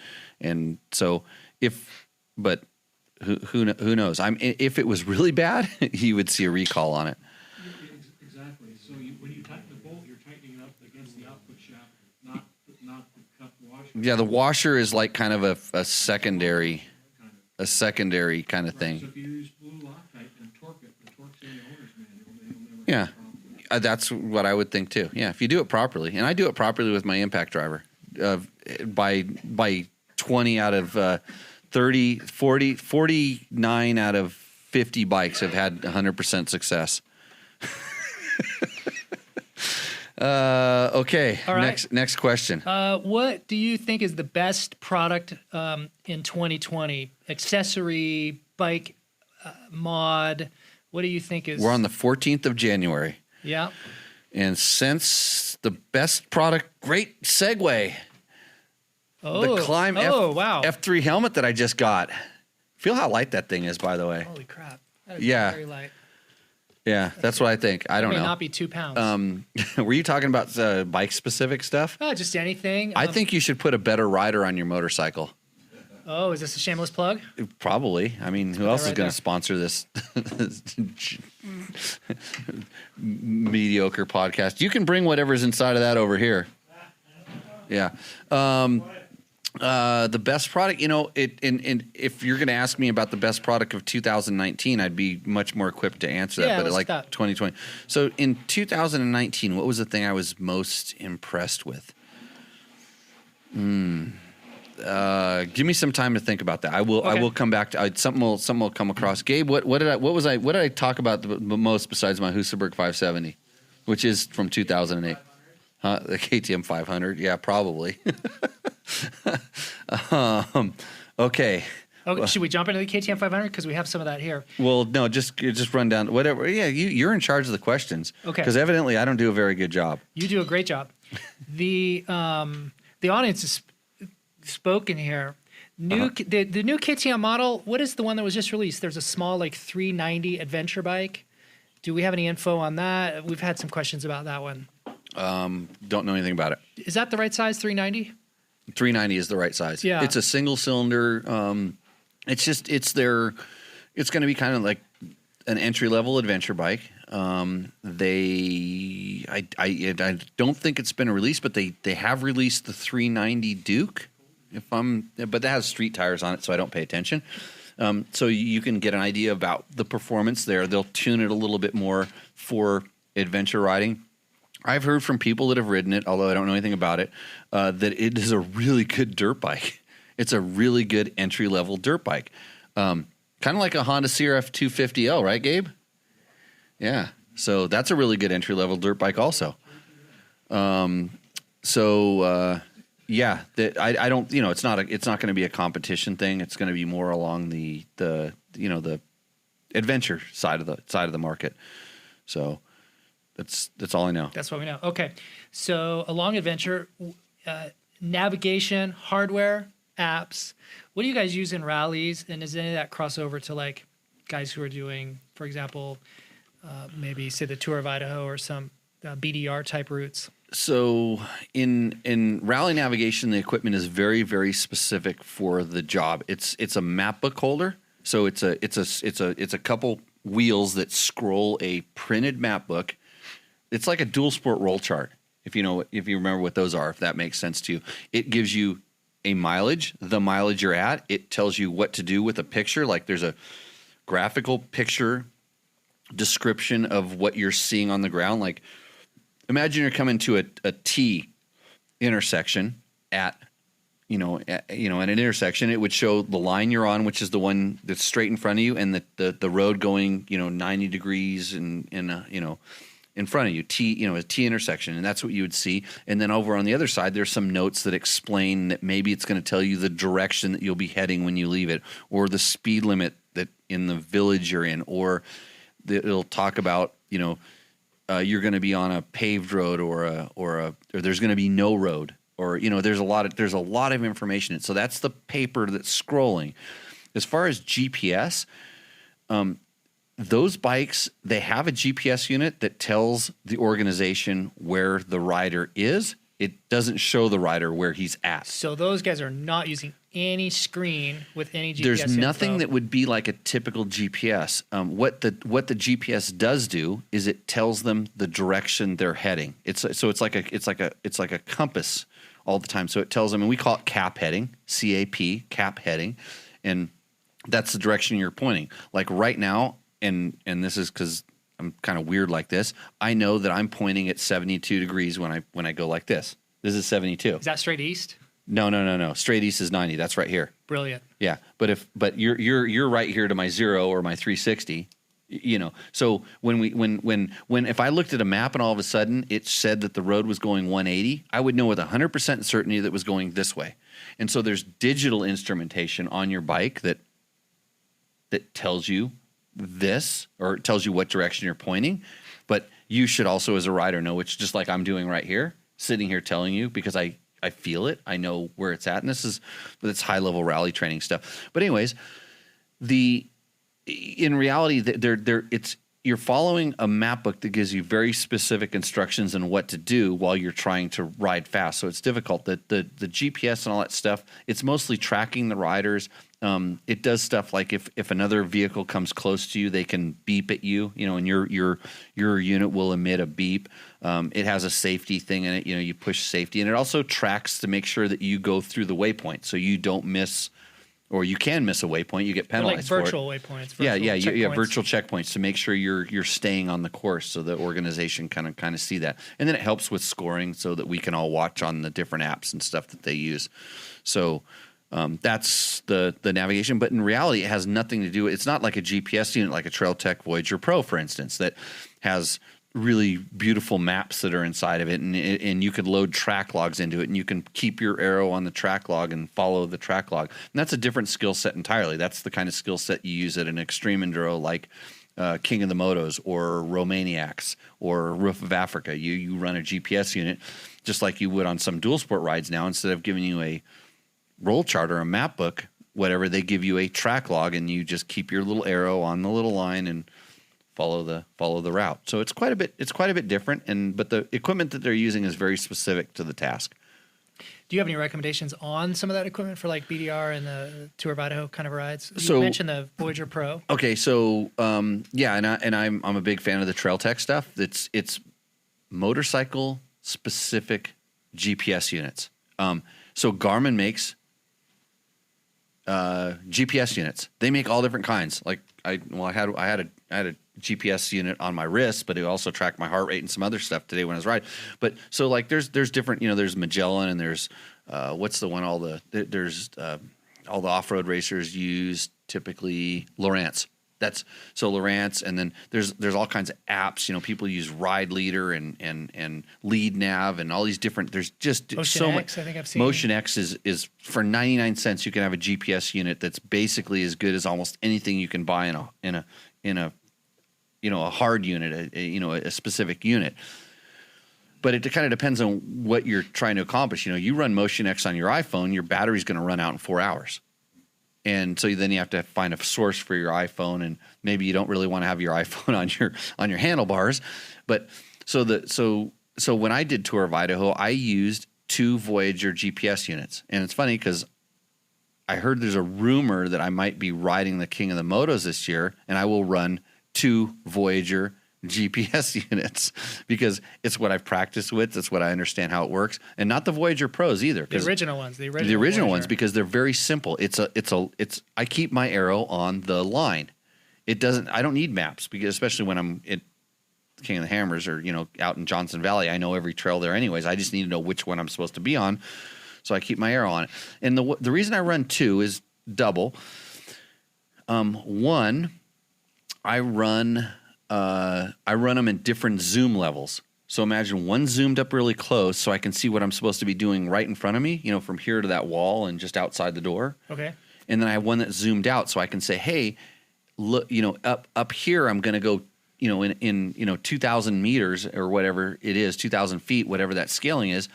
so who knows? If it was really bad, you would see a recall on it. Exactly. So when you tighten the bolt, you're tightening it up against the output shaft, not the cup washer. Yeah, the washer is like kind of a secondary kind of thing. So if you use blue Loctite and torque it, the torque's in the owner's manual, then you'll never Yeah. have a problem. That's what I would think too. Yeah, if you do it properly, and I do it properly with my impact driver, by 20 out of 30, 40, 49 out of 50 bikes have had 100% success. Okay. All right. Next question. What do you think is the best product in 2020? Accessory, bike, mod. What do you think is? We're on the 14th of January. Yeah. And since the best product, great segue. Oh, The Climb wow. F3 helmet that I just got. Feel how light that thing is, by the way. Holy crap. That is Yeah. very light. Yeah, that's what I think. I don't May know. not be 2 pounds. Were you talking about bike specific stuff? Just anything. I think you should put a better rider on your motorcycle. Oh, is this a shameless plug? Probably. I mean, who else is right going there. to sponsor this mediocre podcast? You can bring whatever's inside of that over here. Yeah. The best product, if you're going to ask me about the best product of 2019, I'd be much more equipped to answer that. Yeah, But let's like stop. 2020. So in 2019, what was the thing I was most impressed with? Give me some time to think about that. I will. Okay. I will come back to something. Will come across. Gabe, what did I talk about the most besides my Husaberg 570? which is from 2008. The KTM 500. Yeah, probably. Okay. Okay, should we jump into the KTM 500 because we have some of that here? Well, no, just run down whatever. Yeah, you're in charge of the questions. Okay. Because evidently I don't do a very good job. You do a great job. The audience is spoken here. The new KTM model. What is the one that was just released? There's a small 390 adventure bike. Do we have any info on that? We've had some questions about that one. Don't know anything about it. Is that the right size? 390. 390 is the right size. Yeah. It's a single cylinder. It's going to be kind of like an entry level adventure bike. I don't think it's been released, but they have released the 390 Duke. But that has street tires on it, so I don't pay attention. So you can get an idea about the performance there. They'll tune it a little bit more for adventure riding. I've heard from people that have ridden it, although I don't know anything about it, that it is a really good dirt bike. It's a really good entry-level dirt bike. Kind of like a Honda CRF 250L, right, Gabe? Yeah. So that's a really good entry-level dirt bike also. Yeah, I don't, it's not going to be a competition thing. It's going to be more along the adventure side of the market. So that's all I know. That's what we know. Okay. So along adventure, navigation, hardware, apps. What do you guys use in rallies? And is any of that crossover to guys who are doing, for example, maybe say the Tour of Idaho or some BDR type routes? So in rally navigation, the equipment is very, very specific for the job. It's a map book holder. So it's a couple wheels that scroll a printed map book. It's like a dual sport roll chart. If you remember what those are, if that makes sense to you, it gives you a mileage, the mileage you're at. It tells you what to do with a picture. Like there's a graphical picture description of what you're seeing on the ground. Like imagine you're coming to a T intersection at an intersection. It would show the line you're on, which is the one that's straight in front of you, and the road going 90 degrees in front of you, a T intersection, and that's what you would see. And then over on the other side, there's some notes that explain that maybe it's going to tell you the direction that you'll be heading when you leave it, or the speed limit that in the village you're in, or it'll talk about you're going to be on a paved road or there's going to be no road, or there's a lot of information. So that's the paper that's scrolling. As far as GPS, those bikes, they have a GPS unit that tells the organization where the rider is. It doesn't show the rider where he's at. So those guys are not using any screen with any GPS There's nothing info. that would be like a typical GPS. What the GPS does do is it tells them the direction they're heading. It's like a compass all the time. So it tells them, and we call it cap heading, CAP, cap heading, and that's the direction you're pointing. Like right now. And this is because I'm kind of weird like this. I know that I'm pointing at 72 degrees when I go like this. This is 72. Is that straight east? No. Straight east is 90. That's right here. Brilliant. Yeah, but you're right here to my 0 or my 360. So when if I looked at a map and all of a sudden it said that the road was going 180, I would know with 100% certainty that it was going this way. And so there's digital instrumentation on your bike that tells you this, or it tells you what direction you're pointing, but you should also as a rider know, which just like I'm doing right here, sitting here telling you, because I feel it, I know where it's at, and it's high level rally training stuff. But anyways, in reality, you're following a map book that gives you very specific instructions on what to do while you're trying to ride fast. So it's difficult. The GPS and all that stuff, it's mostly tracking the riders. It does stuff like if another vehicle comes close to you, they can beep at you, and your unit will emit a beep. It has a safety thing in it. You push safety, and it also tracks to make sure that you go through the waypoint, so you don't miss, or you can miss a waypoint. You get penalized for for it. waypoints. Virtual checkpoints to make sure you're staying on the course, so the organization kind of see that, and then it helps with scoring, so that we can all watch on the different apps and stuff that they use. So. That's the navigation, but in reality, it has nothing to do. It's not like a GPS unit, like a Trail Tech Voyager Pro, for instance, that has really beautiful maps that are inside of it, and you could load track logs into it, and you can keep your arrow on the track log and follow the track log. And that's a different skill set entirely. That's the kind of skill set you use at an extreme enduro like King of the Motos or Romaniacs or Roof of Africa. You run a GPS unit just like you would on some dual sport rides now. Instead of giving you a roll chart or a map book, whatever, they give you a track log, and you just keep your little arrow on the little line and follow the route. So it's quite a bit different, but the equipment that they're using is very specific to the task. Do you have any recommendations on some of that equipment for like BDR and the Tour of Idaho kind of rides? You So- mentioned the Voyager Pro. Okay, so I'm a big fan of the Trail Tech stuff. It's motorcycle specific GPS units. So Garmin makes GPS units. They make all different kinds. Like I had a GPS unit on my wrist, but it also tracked my heart rate and some other stuff today when I was riding. But so like there's different, there's Magellan, and there's what's the one all the off-road racers use typically, Lowrance. That's so Lowrance, and then there's all kinds of apps. People use Ride Leader and Lead Nav and all these different. There's just Motion so X, much. I think I've seen. Motion X is for 99 cents. You can have a GPS unit that's basically as good as almost anything you can buy in a a hard unit, a specific unit. But it kind of depends on what you're trying to accomplish. You run Motion X on your iPhone, your battery's going to run out in 4 hours. And so then you have to find a source for your iPhone, and maybe you don't really want to have your iPhone on your handlebars. But so when I did Tour of Idaho, I used 2 Voyager GPS units. And it's funny because I heard there's a rumor that I might be riding the King of the Motos this year, and I will run 2 Voyager GPS units because it's what I've practiced with. It's what I understand how it works, and not the Voyager Pros either. The original ones. The original Voyager ones, because they're very simple. I keep my arrow on the line. I don't need maps, because especially when I'm at King of the Hammers or out in Johnson Valley, I know every trail there anyways. I just need to know which one I'm supposed to be on, so I keep my arrow on it. And the reason I run 2 is double. One, I run them in different zoom levels. So imagine one zoomed up really close so I can see what I'm supposed to be doing right in front of me, from here to that wall and just outside the door. Okay. And then I have one that's zoomed out so I can say, hey, look, up here I'm going to go, in 2,000 meters or whatever it is, 2,000 feet, whatever that scaling is.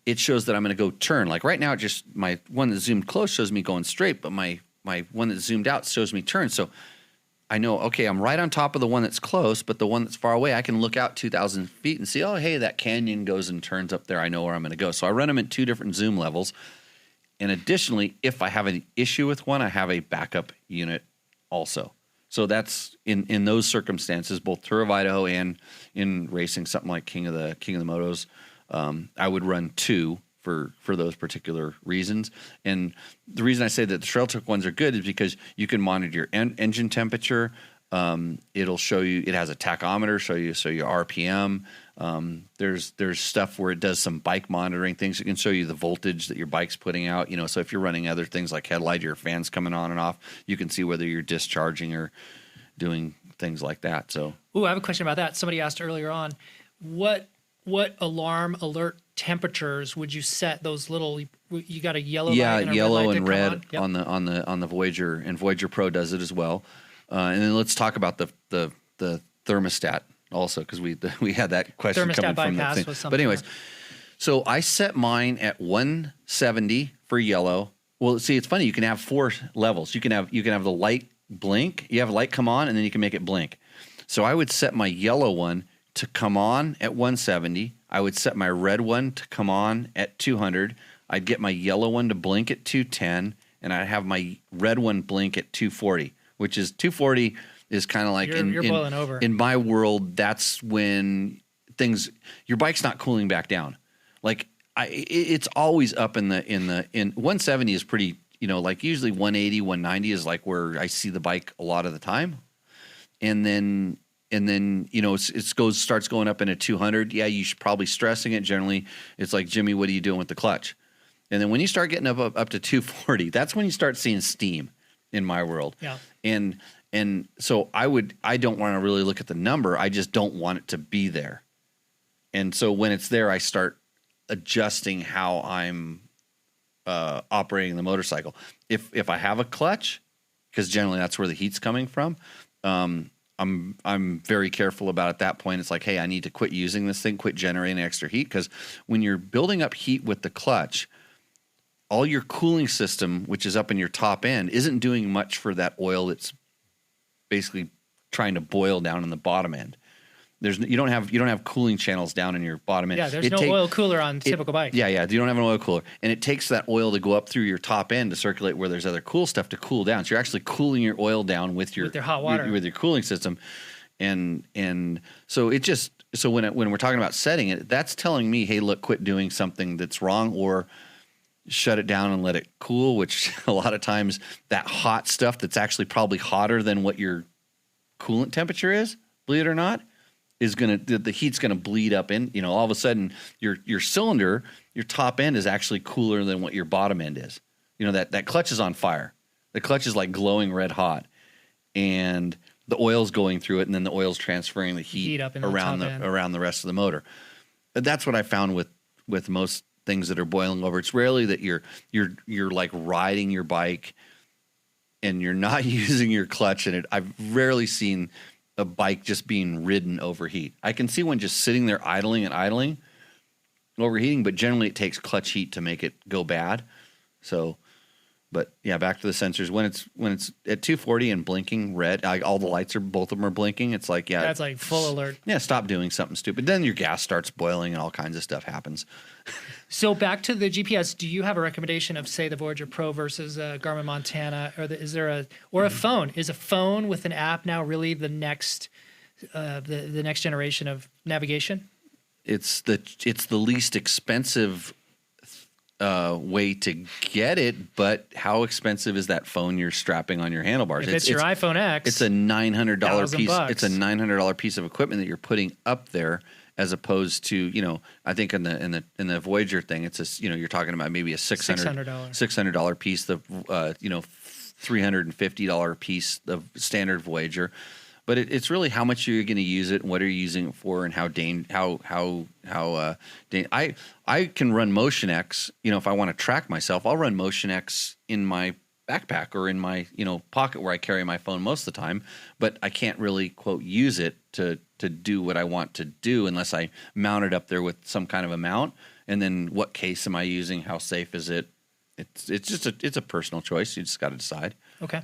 It shows that I'm going to go turn. Like right now, just my one that zoomed close shows me going straight, but my one that zoomed out shows me turn. So I know, okay, I'm right on top of the one that's close, but the one that's far away, I can look out 2,000 feet and see, oh, hey, that canyon goes and turns up there. I know where I'm going to go. So I run them in 2 different zoom levels. And additionally, if I have an issue with one, I have a backup unit also. So that's in those circumstances, both Tour of Idaho and in racing something like King of the Motos, I would run 2 for those particular reasons. And the reason I say that the Trail Tech ones are good is because you can monitor your engine temperature. It'll show you, it has a tachometer, show your RPM. There's stuff where it does some bike monitoring things. It can show you the voltage that your bike's putting out. So if you're running other things like headlight, your fans coming on and off, you can see whether you're discharging or doing things like that. So, I have a question about that. Somebody asked earlier on, what alarm alert temperatures would you set those little? You got a yellow light and a yellow red light and that red come on? Yep. on the Voyager, and Voyager Pro does it as well. And then let's talk about the thermostat also, because we had that question Thermostat coming from bypass the thing. was something. But anyways, so I set mine at 170 for yellow. Well, see, it's funny. You can have 4 levels. You can have the light blink. You have a light come on, and then you can make it blink. So I would set my yellow one to come on at 170. I would set my red one to come on at 200. I'd get my yellow one to blink at 210, and I'd have my red one blink at 240, which is 240 is kind of like you're boiling over. In my world, that's when your bike's not cooling back down. Like it's always up in 170 is pretty, like usually 180, 190 is like where I see the bike a lot of the time. And then it starts going up into 200. Yeah, you should probably stressing it. Generally, it's like, Jimmy, what are you doing with the clutch? And then when you start getting up to 240, that's when you start seeing steam in my world. Yeah. And And so I don't want to really look at the number. I just don't want it to be there. And so when it's there, I start adjusting how I'm operating the motorcycle. If I have a clutch, because generally that's where the heat's coming from, I'm very careful about at that point. It's like, hey, I need to quit using this thing, quit generating extra heat, because when you're building up heat with the clutch, all your cooling system, which is up in your top end, isn't doing much for that oil that's basically trying to boil down in the bottom end. You don't have cooling channels down in your bottom end. Yeah, there's no oil cooler on typical bike. Yeah, you don't have an oil cooler, and it takes that oil to go up through your top end to circulate where there's other cool stuff to cool down. So you're actually cooling your oil down with your hot water, with your cooling system, and so it just when we're talking about setting it, that's telling me, hey, look, quit doing something that's wrong, or shut it down and let it cool. Which a lot of times that hot stuff that's actually probably hotter than what your coolant temperature is, believe it or not, is the heat's gonna bleed up in. All of a sudden your cylinder, your top end is actually cooler than what your bottom end is. That clutch is on fire. The clutch is like glowing red hot, and the oil's going through it, and then the oil's transferring the heat up in around the rest of the motor. But that's what I found with most things that are boiling over. It's rarely that you're like riding your bike and you're not using your clutch in it. I've rarely seen a bike just being ridden overheat. I can see one just sitting there idling overheating, but generally it takes clutch heat to make it go bad. So, but yeah, back to the sensors. When it's at 240 and blinking red, all the lights both of them are blinking. It's like, yeah, that's like full alert. Yeah, stop doing something stupid. Then your gas starts boiling and all kinds of stuff happens. So back to the GPS, do you have a recommendation of, say, the Voyager Pro versus Garmin Montana, or is there a phone? Is a phone with an app now really the next the next generation of navigation? It's the least expensive way to get it, but how expensive is that phone you're strapping on your handlebars? If it's your iPhone X, it's a $900 piece. $1,000. It's a $900 piece of equipment that you're putting up there, as opposed to, I think in the Voyager thing, it's you're talking about maybe a $600 piece, the $350 piece of standard Voyager. But it's really how much you're going to use it and what are you using it for, and I can run Motion X. If I want to track myself, I'll run Motion X in my backpack or in my pocket where I carry my phone most of the time. But I can't really quote use it to do what I want to do unless I mount it up there with some kind of a mount. And then what case am I using? How safe is it? It's a personal choice. You just got to decide. Okay.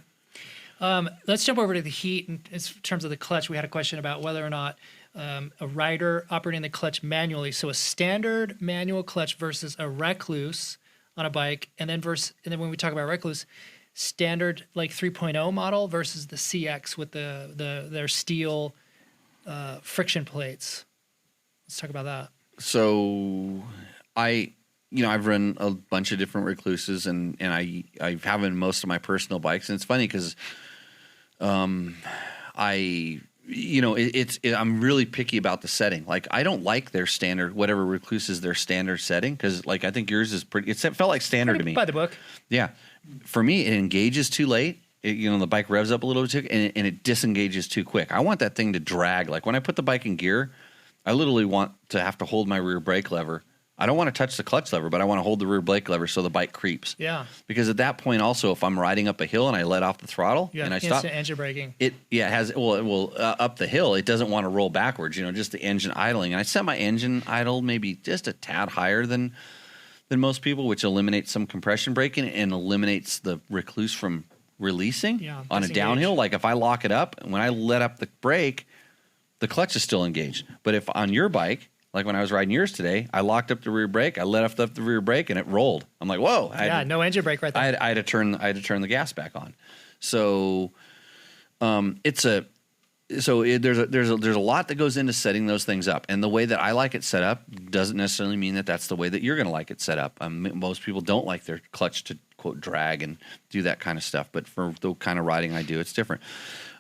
Let's jump over to the heat. In terms of the clutch, we had a question about whether or not a rider operating the clutch manually, so a standard manual clutch versus a Rekluse on a bike, and then when we talk about Rekluse, standard like 3.0 model versus the CX with their steel friction plates. Let's talk about that. So I've run a bunch of different Rekluses, and I have in most of my personal bikes, and it's funny because I'm really picky about the setting. Like, I don't like their standard, whatever Rekluse is their standard setting, because like I think yours is pretty. It felt like standard to me. By the book. Yeah, for me, it engages too late. The bike revs up a little bit too, and it disengages too quick. I want that thing to drag. Like when I put the bike in gear, I literally want to have to hold my rear brake lever. I don't want to touch the clutch lever, but I want to hold the rear brake lever so the bike creeps. Yeah. Because at that point, also, if I'm riding up a hill and I let off the throttle and I stop, instant engine braking. It will up the hill. It doesn't want to roll backwards. Just the engine idling. And I set my engine idle maybe just a tad higher than most people, which eliminates some compression braking and eliminates the Rekluse from releasing on a downhill. Like if I lock it up, when I let up the brake, the clutch is still engaged. But if on your bike, like when I was riding yours today, I locked up the rear brake, I let off the rear brake, and it rolled. I'm like, whoa! No engine brake right there. I had to turn the gas back on. So, there's a lot that goes into setting those things up, and the way that I like it set up doesn't necessarily mean that that's the way that you're going to like it set up. Most people don't like their clutch to quote drag and do that kind of stuff, but for the kind of riding I do, it's different.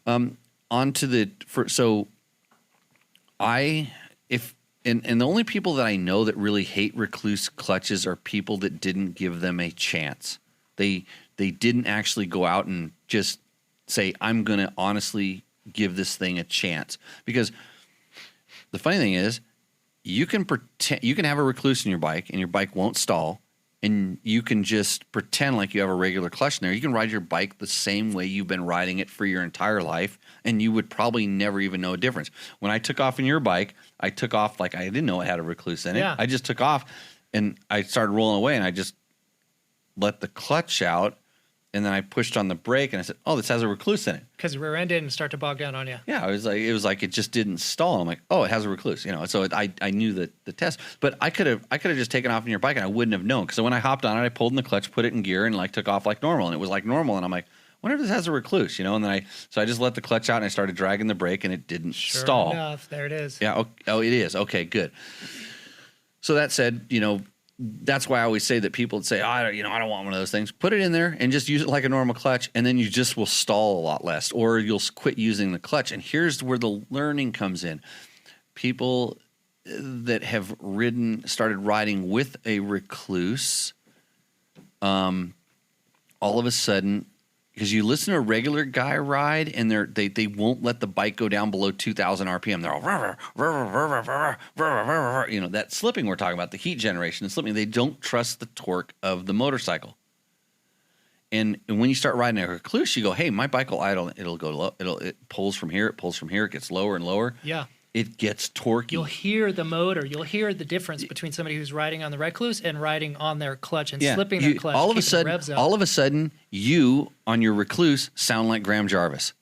And the only people that I know that really hate Rekluse clutches are people that didn't give them a chance. They didn't actually go out and just say, I'm going to honestly give this thing a chance. Because the funny thing is, you can have a Rekluse in your bike and your bike won't stall, and you can just pretend like you have a regular clutch in there. You can ride your bike the same way you've been riding it for your entire life, and you would probably never even know a difference. When I took off in your bike, I took off like I didn't know it had a Rekluse in it. Yeah. I just took off, and I started rolling away, and I just let the clutch out, and then I pushed on the brake, and I said, "Oh, this has a Rekluse in it." Because the rear end didn't start to bog down on you. Yeah, it was like it just didn't stall. I'm like, "Oh, it has a Rekluse," So I knew the test, but I could have just taken off in your bike, and I wouldn't have known. Because when I hopped on it, I pulled in the clutch, put it in gear, and like took off like normal, and it was like normal. And I'm like, I wonder if this has a Rekluse, And then I just let the clutch out, and I started dragging the brake, and it didn't stall. Sure enough, there it is. Yeah. Oh, it is. Okay, good. So that said, that's why I always say that people say, I don't want one of those things. Put it in there and just use it like a normal clutch, and then you just will stall a lot less, or you'll quit using the clutch. And here's where the learning comes in. People that have started riding with a Rekluse, all of a sudden, because you listen to a regular guy ride, and they won't let the bike go down below 2,000 RPM. They're all that slipping we're talking about, the heat generation and slipping. They don't trust the torque of the motorcycle. And when you start riding a Rekluse, you go, "Hey, my bike will idle. It'll go low. It pulls from here. It pulls from here. It gets lower and lower. Yeah. It gets torquey. You'll hear the motor. You'll hear the difference between somebody who's riding on the Rekluse and riding on their clutch and slipping their clutch. All keeping the revs up. of a sudden, you on your Rekluse sound like Graham Jarvis.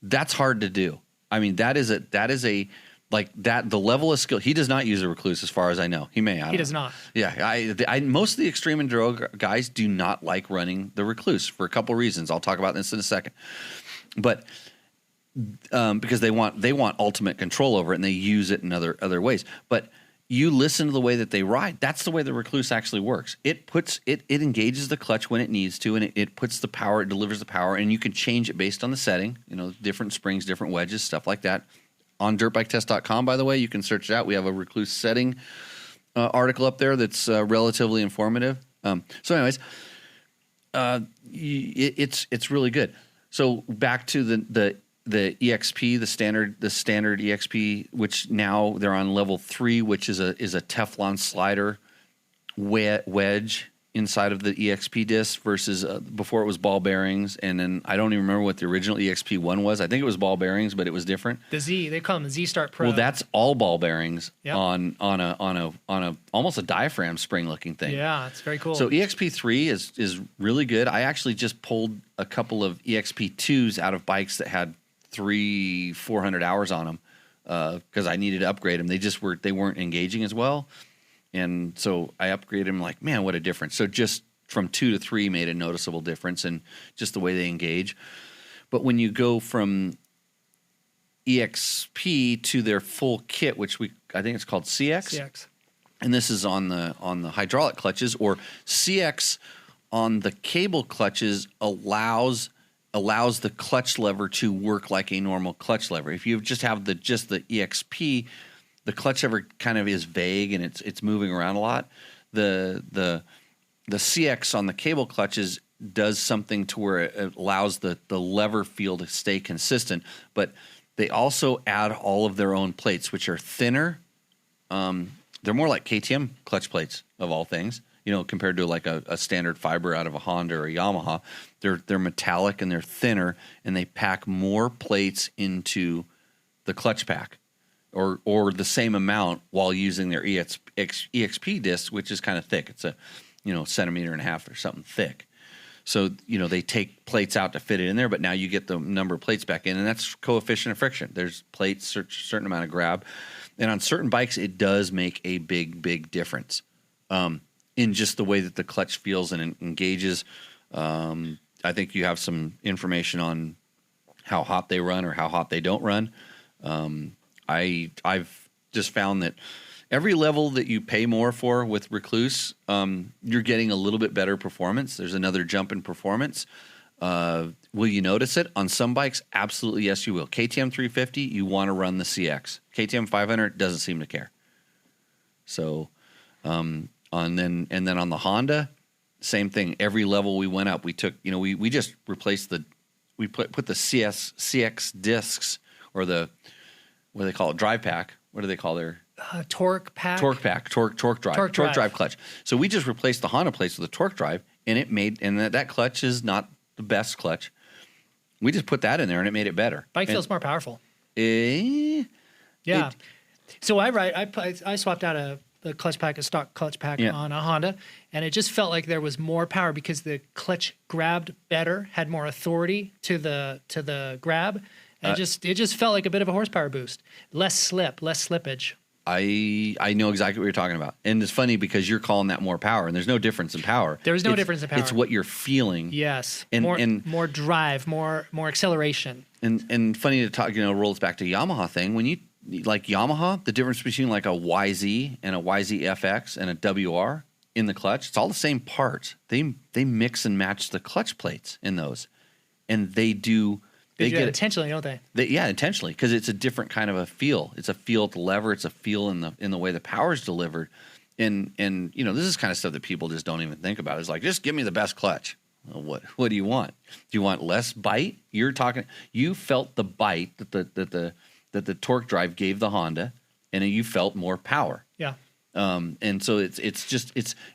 That's hard to do. I mean, that is a like that. The level of skill. He does not use a Rekluse, as far as I know. He may. He does not. Yeah, most of the extreme enduro guys do not like running the Rekluse for a couple reasons. I'll talk about this in a second, but. Because they want ultimate control over it, and they use it in other ways. But you listen to the way that they ride. That's the way the Rekluse actually works. It engages the clutch when it needs to, and it puts the power. It delivers the power, and you can change it based on the setting. Different springs, different wedges, stuff like that. On dirtbiketest.com, by the way, you can search it out. We have a Rekluse setting article up there that's relatively informative. So, anyways, it's really good. So back to the EXP, the standard EXP, which now they're on level 3, which is a Teflon slider wedge inside of the EXP disc versus before it was ball bearings. And then I don't even remember what the original EXP 1 was. I think it was ball bearings, but it was different. The Z, they call them the Z Start Pro. Well, that's all ball bearings. Yep. on a almost a diaphragm spring looking thing. Yeah, it's very cool. So EXP 3 is really good. I actually just pulled a couple of EXP 2s out of bikes that had 300-400 hours on them because I needed to upgrade them. They weren't engaging as well, and so I upgraded them. Like, man, what a difference! So just from 2 to 3 made a noticeable difference in just the way they engage. But when you go from EXP to their full kit, which I think it's called CX, and this is on the hydraulic clutches, or CX on the cable clutches allows the clutch lever to work like a normal clutch lever. If you just have the EXP, the clutch lever kind of is vague and it's moving around a lot. The CX on the cable clutches does something to where it allows the lever feel to stay consistent, but they also add all of their own plates, which are thinner. They're more like KTM clutch plates of all things. Compared to like a standard fiber out of a Honda or a Yamaha, they're metallic and they're thinner, and they pack more plates into the clutch pack, or the same amount while using their EXP disc, which is kind of thick. It's a centimeter and a half or something thick. So they take plates out to fit it in there, but now you get the number of plates back in, and that's coefficient of friction. There's plates, certain amount of grab, and on certain bikes it does make a big difference. In just the way that the clutch feels and engages. I think you have some information on how hot they run or how hot they don't run. I've just found that every level that you pay more for with Rekluse, you're getting a little bit better performance. There's another jump in performance. Will you notice it? On some bikes, absolutely yes, you will. KTM 350, you want to run the CX. KTM 500 doesn't seem to care. So... And then on the Honda, same thing. Every level we went up, we took, we just replaced the we put the CX discs, or the, what do they call it, drive pack. What do they call their torque pack? Torque drive clutch. So we just replaced the Honda plates with a torque drive, and that clutch is not the best clutch. We just put that in there, and it made it better. Bike feels more powerful. Yeah. So I swapped out the clutch pack, a stock clutch pack on a Honda, and it just felt like there was more power because the clutch grabbed better, had more authority to the grab, and it just felt like a bit of a horsepower boost. Less slippage. I know exactly what you're talking about. And it's funny because you're calling that more power, and there's no difference in power. There's no difference in power. It's what you're feeling. Yes. And more drive, more acceleration. And funny to talk, rolls back to Yamaha thing. When you like Yamaha, the difference between like a YZ and a YZFX and a WR in the clutch, it's all the same parts. They mix and match the clutch plates in those. And they do They do that intentionally, don't they? Yeah, intentionally, because it's a different kind of a feel. It's a feel at the lever. It's a feel in the way the power is delivered. And this is kind of stuff that people just don't even think about. It's like, just give me the best clutch. Well, what do you want? Do you want less bite? You felt the bite that the torque drive gave the Honda, and you felt more power. Yeah. And so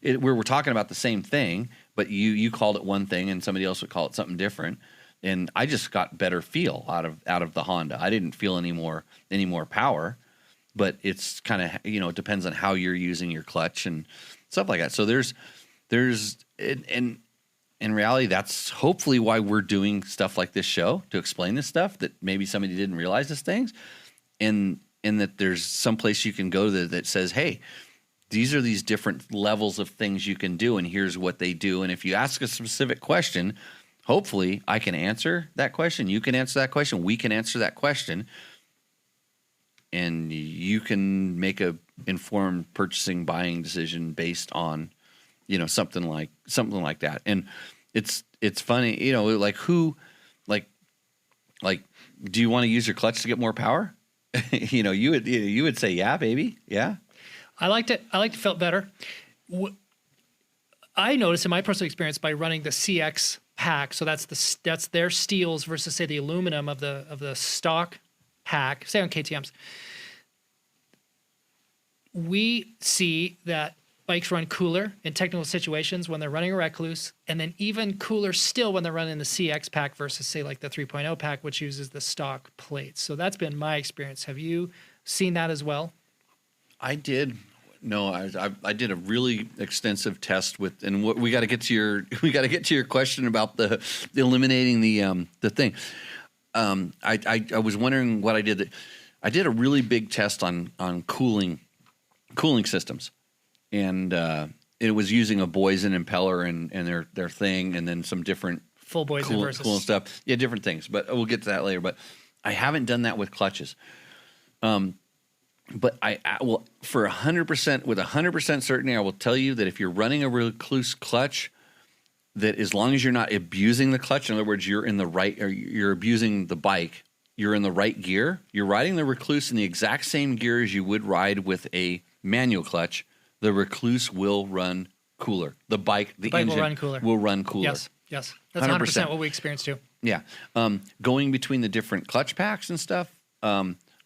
we're talking about the same thing, but you called it one thing, and somebody else would call it something different. And I just got better feel out of the Honda. I didn't feel any more power, but it's kind of, it depends on how you're using your clutch and stuff like that. So there's in reality, that's hopefully why we're doing stuff like this show, to explain this stuff that maybe somebody didn't realize these things, and that there's some place you can go that says, hey, these are these different levels of things you can do, and here's what they do. And if you ask a specific question, hopefully I can answer that question. You can answer that question. We can answer that question. And you can make a informed purchasing, buying decision based on, something like that. And it's funny, like do you want to use your clutch to get more power? You would say, yeah, baby. Yeah. I liked it. Felt better. I noticed in my personal experience by running the CX pack, so that's their steels versus, say, the aluminum of the stock pack, say on KTM's. We see that bikes run cooler in technical situations when they're running a Rekluse, and then even cooler still when they're running the CX pack versus, say, like the 3.0 pack, which uses the stock plates. So that's been my experience. Have you seen that as well? I did. No, I did a really extensive test with, and what we got to get to your question about the eliminating the thing. I was wondering what I did. I did a really big test on cooling systems, and it was using a Boysen impeller and their thing, and then some different full Boysen versus cool stuff. Yeah, different things, but we'll get to that later. But I haven't done that with clutches. But I will, for 100%, with 100% certainty, I will tell you that if you're running a Rekluse clutch, that as long as you're not abusing the clutch, in other words, you're in the right, or you're abusing the bike, you're in the right gear, you're riding the Rekluse in the exact same gear as you would ride with a manual clutch, the Rekluse will run cooler. The bike engine will run cooler. Yes. That's 100% what we experienced too. Yeah. Going between the different clutch packs and stuff,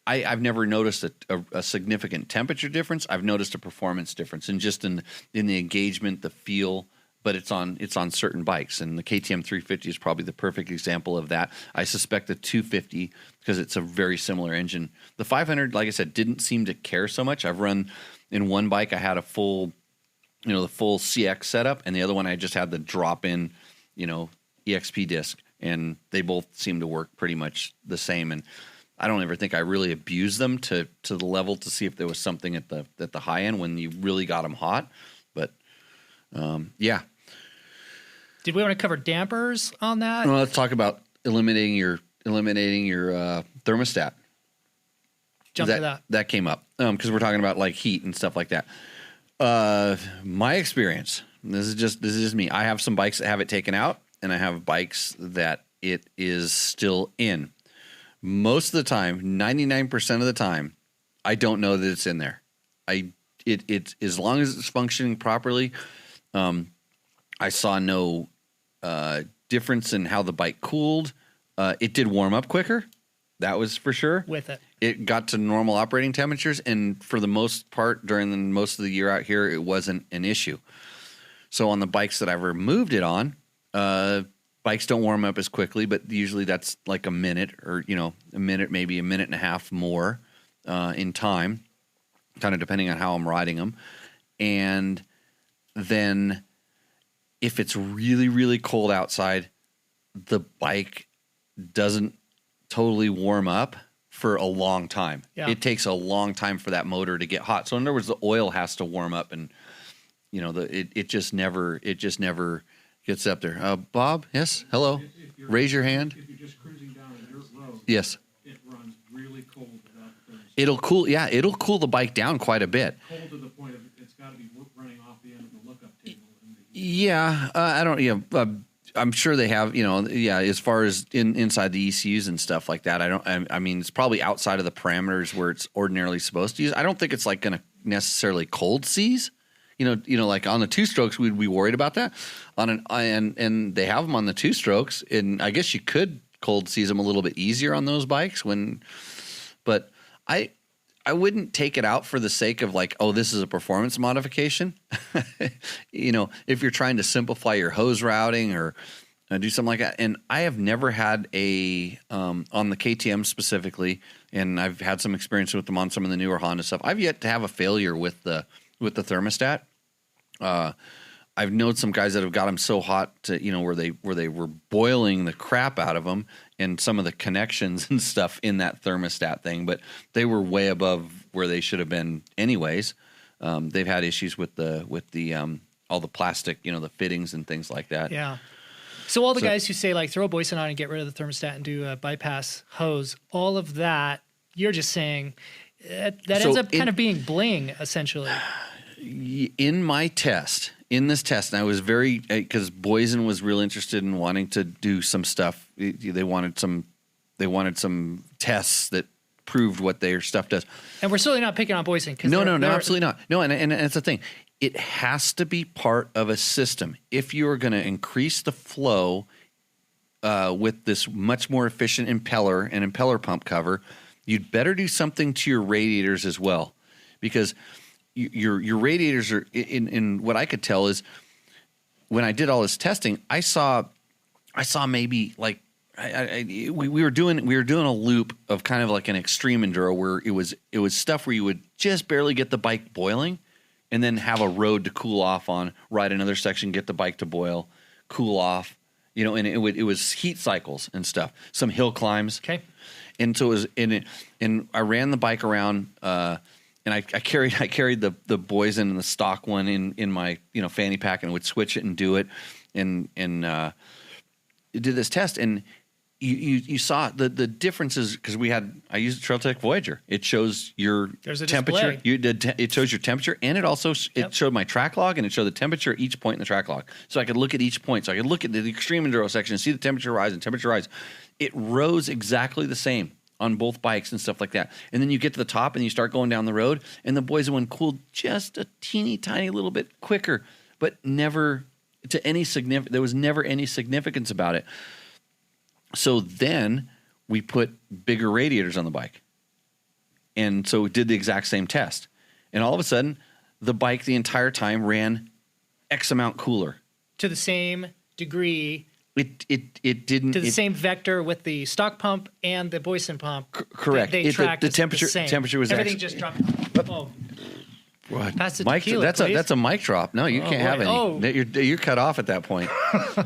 I've never noticed a significant temperature difference. I've noticed a performance difference, and just in the engagement, the feel. But it's on certain bikes, and the KTM 350 is probably the perfect example of that. I suspect the 250, because it's a very similar engine. The 500, like I said, didn't seem to care so much. I've run in one bike, I had a full, the full CX setup, and the other one I just had the drop-in, EXP disc, and they both seem to work pretty much the same. And I don't ever think I really abused them to the level to see if there was something at the high end when you really got them hot. But yeah. Did we want to cover dampers on that? Well, let's talk about eliminating your thermostat. Jump to that. That came up because we're talking about like heat and stuff like that. My experience. This is just me. I have some bikes that have it taken out, and I have bikes that it is still in. Most of the time, 99% of the time, I don't know that it's in there. It as long as it's functioning properly. I saw no difference in how the bike cooled. It did warm up quicker. That was for sure. With it. It got to normal operating temperatures, and for the most part, during most of the year out here, it wasn't an issue. So on the bikes that I've removed it on, bikes don't warm up as quickly, but usually that's like a minute or, a minute, maybe a minute and a half more in time, kind of depending on how I'm riding them. And then if it's really, really cold outside, the bike doesn't totally warm up for a long time. Yeah. It takes a long time for that motor to get hot. So in other words, the oil has to warm up, and it just never gets up there. Bob, yes, hello. If you're- Raise your hand. If you're just cruising down a dirt road, Yes, it runs really cold without the thermostat. it'll cool. Yeah, it'll cool the bike down quite a bit. Cold to the point of it's got to be running off the end of the lookup table. In the heat. Yeah, I don't. I'm sure they have. As far as inside the ECUs and stuff like that, I mean, it's probably outside of the parameters where it's ordinarily supposed to use. I don't think it's like going to necessarily cold seize. Like on the 2-strokes, we'd be worried about that. And they have them on the 2-strokes, and I guess you could cold seize them a little bit easier on those bikes but I wouldn't take it out for the sake of like, oh, this is a performance modification. If you're trying to simplify your hose routing or do something like that. And I have never had on the KTM specifically, and I've had some experience with them on some of the newer Honda stuff. I've yet to have a failure with the thermostat. I've known some guys that have got them so hot to, where they were boiling the crap out of them and some of the connections and stuff in that thermostat thing, but they were way above where they should have been anyways. They've had issues with the all the plastic, the fittings and things like that. Yeah. So all the guys who say like throw a Boysen on and get rid of the thermostat and do a bypass hose, all of that, you're just saying that ends up kind of being bling essentially. In this test, and I was because Boysen was real interested in wanting to do some stuff. They wanted some tests that proved what their stuff does. And we're certainly not picking on Boysen. No, absolutely not. No, and it's the thing. It has to be part of a system. If you are going to increase the flow with this much more efficient impeller and impeller pump cover, you'd better do something to your radiators as well, because your radiators are in what I could tell is when I did all this testing, I saw maybe like we were doing a loop of kind of like an extreme enduro where it was stuff where you would just barely get the bike boiling and then have a road to cool off on, ride another section, get the bike to boil, cool off, and it was heat cycles and stuff, some hill climbs. Okay. And so it was and I ran the bike around and I carried the Boysen and the stock one in my fanny pack and would switch it and do it and did this test, and you saw the differences because I used Trail Tech Voyager. It shows your temperature. It shows your temperature, and it also showed my track log, and it showed the temperature at each point in the track log. So I could look at each point. So I could look at the extreme enduro section and see the temperature rise and temperature rise. It rose exactly the same on both bikes and stuff like that. And then you get to the top and you start going down the road, and the Boysen one cooled just a teeny tiny little bit quicker, but never to any significant. There was never any significance about it. So then we put bigger radiators on the bike, and so we did the exact same test. And all of a sudden, the bike the entire time ran X amount cooler To the same degree. It didn't To the same vector with the stock pump and the Boysen pump. Correct. They tracked the temperature. the same. Temperature was everything actually, just dropped. Oh, what? pass the Mike, tequila, that's please. a mic drop. No, you can't have any. Oh. You're cut off at that point.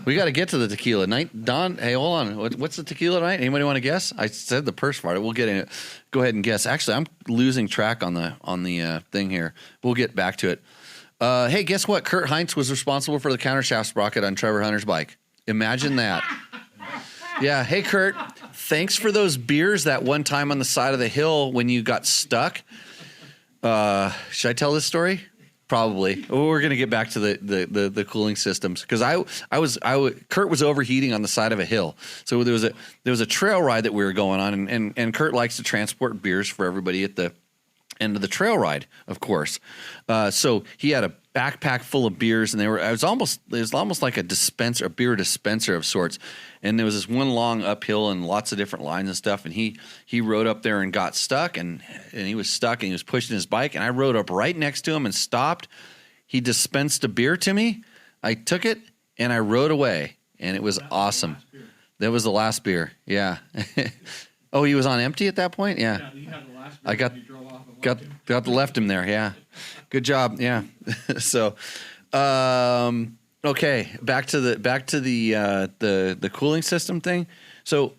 We got to get to the tequila. Don, hey, hold on. What's the tequila tonight? Anybody want to guess? I said the purse part. We'll get in it. Go ahead and guess. Actually, I'm losing track on the thing here. We'll get back to it. Hey, guess what? Kurt Heinz was responsible for the countershaft sprocket on Trevor Hunter's bike. Imagine that. Yeah. Hey, Kurt. Thanks for those beers that one time on the side of the hill when you got stuck. Should I tell this story? Probably. We're going to get back to the cooling systems because Kurt was overheating on the side of a hill. So there was a trail ride that we were going on, and Kurt likes to transport beers for everybody at the end of the trail ride, of course. So he had a backpack full of beers, and it was almost like a beer dispenser of sorts. And there was this one long uphill and lots of different lines and stuff. And he rode up there and got stuck, and he was stuck, and he was pushing his bike. And I rode up right next to him and stopped. He dispensed a beer to me. I took it and I rode away, and it was awesome. That was the last beer. Yeah. Oh, he was on empty at that point. Yeah. Yeah, he had the last I got beer, and he drove off and left him. got left him there. Yeah. Good job. Yeah. So, okay, back to the cooling system thing. So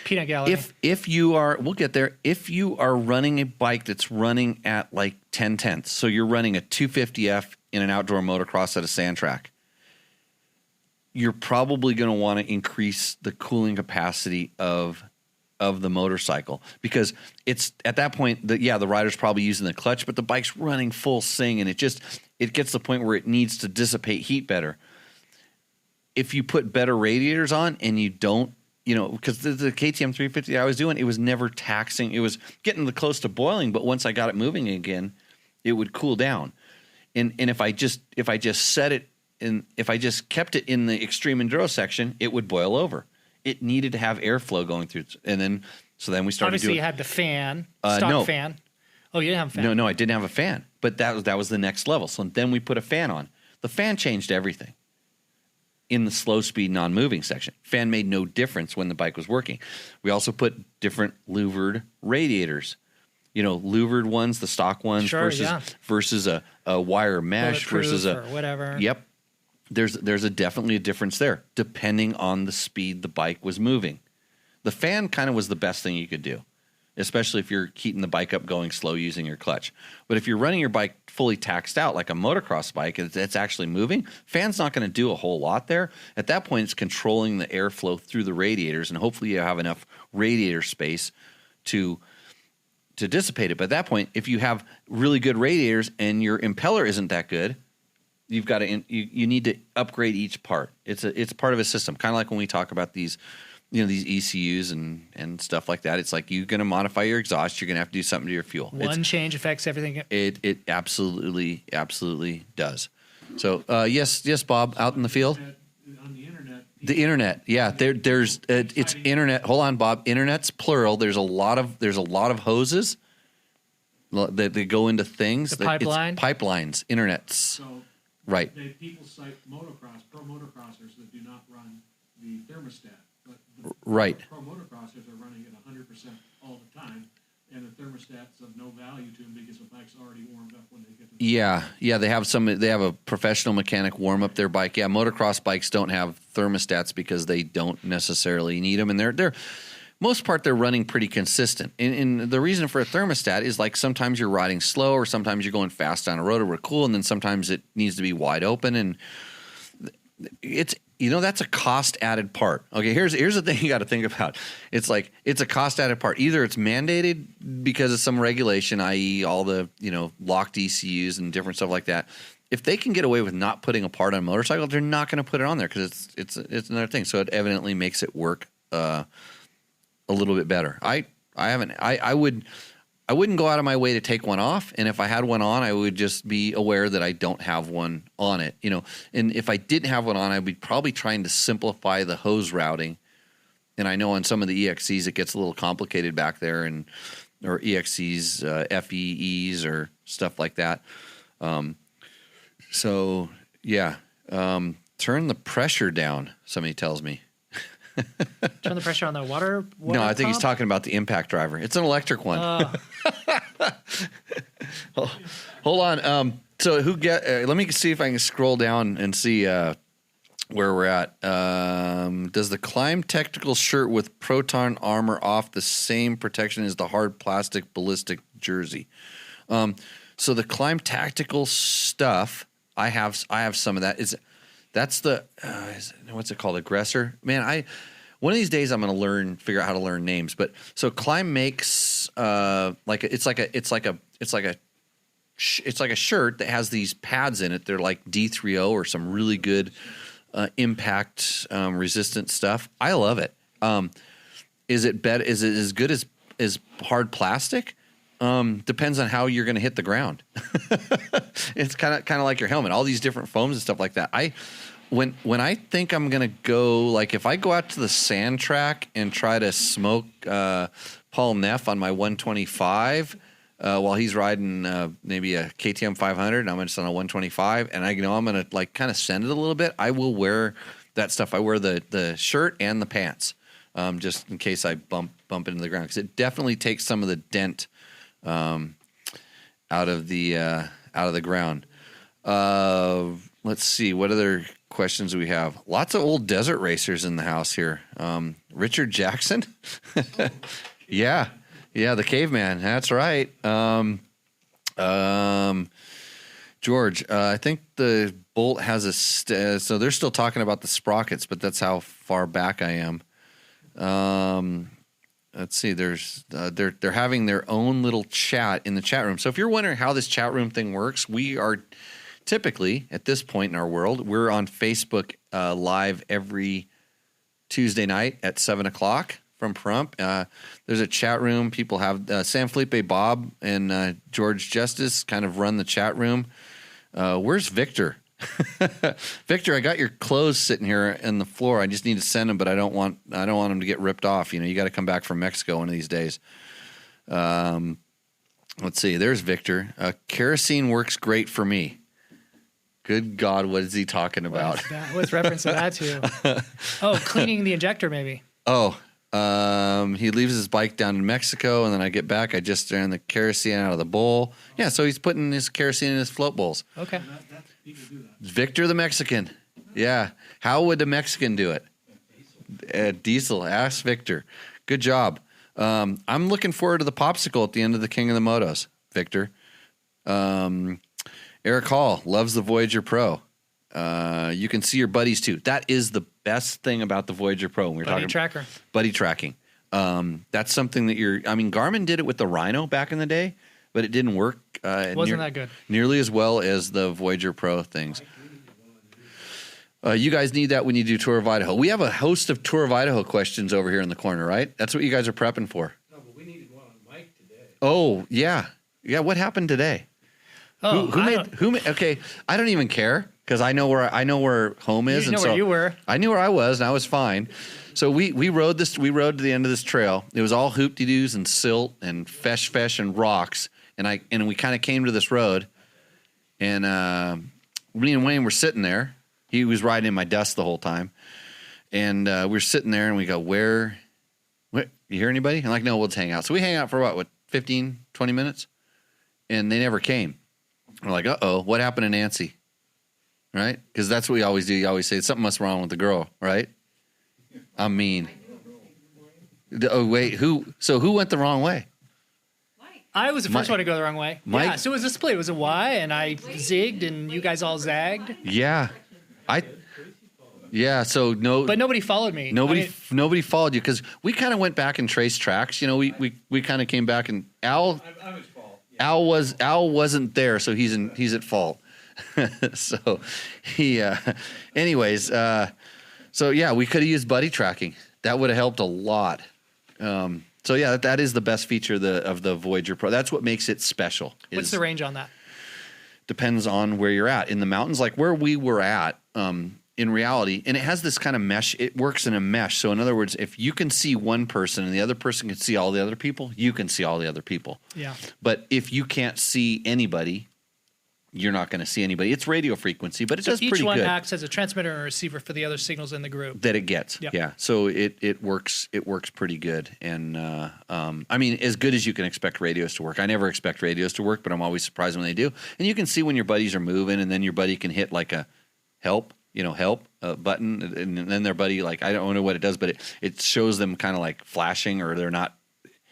Peanut gallery. if you are, we'll get there. If you are running a bike that's running at like 10 tenths, so you're running a 250F in an outdoor motocross at a sand track, you're probably going to want to increase the cooling capacity of the motorcycle, because it's at that point that, the rider's probably using the clutch, but the bike's running full sing, and it gets to the point where it needs to dissipate heat better. If you put better radiators on and you don't, because the KTM 350 I was doing, it was never taxing. It was getting close to boiling, but once I got it moving again, it would cool down. And if I just set it in, if I just kept it in the extreme enduro section, it would boil over. It needed to have airflow going through, and then we started. Obviously, doing, you had the fan, stock fan. Oh, you didn't have a fan. No, I didn't have a fan, but that was the next level. So then we put a fan on. The fan changed everything. In the slow speed non-moving section, fan made no difference when the bike was working. We also put different louvered radiators. Louvered ones, the stock ones, versus a wire mesh versus a whatever. Yep. There's definitely a difference there, depending on the speed the bike was moving. The fan kind of was the best thing you could do, especially if you're keeping the bike up going slow using your clutch. But if you're running your bike fully taxed out, like a motocross bike, it's actually moving, fan's not going to do a whole lot there. At that point, it's controlling the airflow through the radiators, and hopefully you have enough radiator space to dissipate it. But at that point, if you have really good radiators and your impeller isn't that good, you've got to you need to upgrade each part. It's part of a system, kind of like when we talk about these these ECUs and stuff like that. It's like you're going to modify your exhaust. You're going to have to do something to your fuel. One change affects everything. It absolutely does. So yes, Bob, out in the field. On the internet. The internet, yeah. There's it's internet. Hold on, Bob. Internet's plural. There's a lot of hoses that they go into things. The pipeline. It's pipelines. Internets. So right. People cite pro motocrossers that do not run the thermostat, but the right. pro motocrossers are running at 100% all the time, and the thermostat's of no value to them because the bike's already warmed up when they get to the Yeah. They have a professional mechanic warm up their bike. Yeah, motocross bikes don't have thermostats because they don't necessarily need them, and they're most part they're running pretty consistent. And the reason for a thermostat is like sometimes you're riding slow, or sometimes you're going fast down a road, or we're cool, and then sometimes it needs to be wide open, and it's that's a cost added part. Okay, here's the thing you got to think about. It's like it's a cost added part. Either it's mandated because of some regulation, i.e., all the locked ECUs and different stuff like that. If they can get away with not putting a part on a motorcycle, they're not going to put it on there because it's another thing. So it evidently makes it work a little bit better. I wouldn't go out of my way to take one off, and if I had one on, I would just be aware that I don't have one on it. And if I didn't have one on, I'd be probably trying to simplify the hose routing. And I know on some of the EXCs it gets a little complicated back there, or EXCs, FEEs, or stuff like that. So yeah, turn the pressure down. Somebody tells me. Turn the pressure on the water no, I think pump? he's talking about the impact driver. It's an electric one. Hold on. So let me see if I can scroll down and see where we're at. Does the Climb Technical shirt with Proton armor offer the same protection as the hard plastic ballistic jersey? So the Climb Tactical stuff, I have some of that. That's the what's it called? Aggressor. Man, one of these days I'm going to figure out how to learn names. But so Climb makes it's like a shirt that has these pads in it. They're like D3O or some really good impact resistant stuff. I love it. Is it better? Is it as good as hard plastic? Depends on how you're going to hit the ground. It's kind of like your helmet, all these different foams and stuff like that. When I think I'm going to go, like if I go out to the sand track and try to smoke Paul Neff on my 125 while he's riding maybe a KTM 500, and I'm just on a 125, and I know I'm going to like kind of send it a little bit, I will wear that stuff. I wear the shirt and the pants just in case I bump into the ground, because it definitely takes some of the dent out of the ground. Let's see, what other questions do we have? Lots of old desert racers in the house here. Richard Jackson, yeah, the caveman. That's right. George, I think the Bolt has a so they're still talking about the sprockets, but that's how far back I am. Let's see. There's they're having their own little chat in the chat room. So if you're wondering how this chat room thing works, we are typically at this point in our world, we're on Facebook live every Tuesday night at 7:00 from Pahrump. There's a chat room. People have Sam Felipe, Bob, and George Justice kind of run the chat room. Where's Victor? Victor, I got your clothes sitting here on the floor. I just need to send them, but I don't want them to get ripped off. You know, you got to come back from Mexico one of these days. Let's see. There's Victor. Kerosene works great for me. Good God, what is he talking about? What's reference to that to? Oh, cleaning the injector, maybe. Oh, he leaves his bike down in Mexico, and then I get back. I just ran the kerosene out of the bowl. Yeah, so he's putting his kerosene in his float bowls. Okay. Victor the Mexican. Yeah. How would the Mexican do it? Diesel. Ask Victor. Good job. I'm looking forward to the popsicle at the end of the King of the Motos, Victor. Eric Hall loves the Voyager Pro. You can see your buddies too. That is the best thing about the Voyager Pro. When we're Buddy talking tracker. Buddy tracking. That's something that Garmin did it with the Rhino back in the day, but it didn't work. Wasn't that good. Nearly as well as the Voyager Pro things. You guys need that when you do Tour of Idaho. We have a host of Tour of Idaho questions over here in the corner, right? That's what you guys are prepping for. No, but we needed one on Mike today. Oh, yeah. Yeah, what happened today? Oh, Who made okay, I don't even care because I know where home is. You know where you were. I knew where I was and I was fine. So we rode to the end of this trail. It was all hoop-de-doos and silt and fesh and rocks. And we kind of came to this road, and me and Wayne were sitting there. He was riding in my dust the whole time, and we were sitting there, and we go, what, you hear anybody? I'm like, no, we'll just hang out. So we hang out for what 15, 20 minutes, and they never came. We're like, uh-oh, what happened to Nancy? Right? Because that's what we always do. You always say, something must wrong with the girl, right? I'm mean. Oh, wait, who went the wrong way? I was the first one to go the wrong way. Mike? Yeah, so it was a split. It was a Y, and I zigged, and you guys all zagged. Yeah. So no. But nobody followed me. Nobody followed you because we kind of went back and traced tracks. You know, we kind of came back and I'm his fault. Yeah. Al wasn't there, so he's at fault. So he anyways, so yeah, we could have used buddy tracking. That would have helped a lot. So yeah, that is the best feature of the Voyager Pro. That's what makes it special. What's the range on that? Depends on where you're at. In the mountains, like where we were at, in reality, and it has this kind of mesh. It works in a mesh. So in other words, if you can see one person and the other person can see all the other people, you can see all the other people. Yeah. But if you can't see anybody, you're not going to see anybody. It's radio frequency, but it does pretty good. Each one acts as a transmitter and a receiver for the other signals in the group that it gets. Yep. Yeah. So it works pretty good. And I mean, as good as you can expect radios to work. I never expect radios to work, but I'm always surprised when they do. And you can see when your buddies are moving, and then your buddy can hit like a help button, and then their buddy, like, I don't know what it does, but it shows them kind of like flashing, or they're not.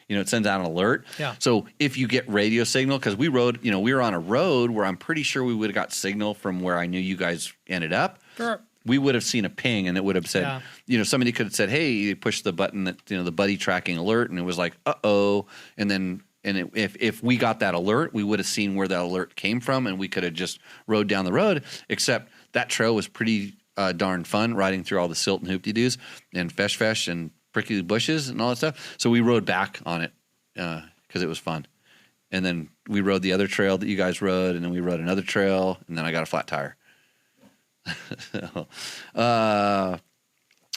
It sends out an alert. Yeah. So if you get radio signal, because we were on a road where I'm pretty sure we would have got signal from where I knew you guys ended up. Sure. We would have seen a ping, and it would have said, somebody could have said, hey, you push the button that, the buddy tracking alert, and it was like, uh-oh. And then, if we got that alert, we would have seen where that alert came from, and we could have just rode down the road, except that trail was pretty darn fun, riding through all the silt and hoop-de-doos and fesh and prickly bushes and all that stuff. So we rode back on it because it was fun. And then we rode the other trail that you guys rode, and then we rode another trail, and then I got a flat tire.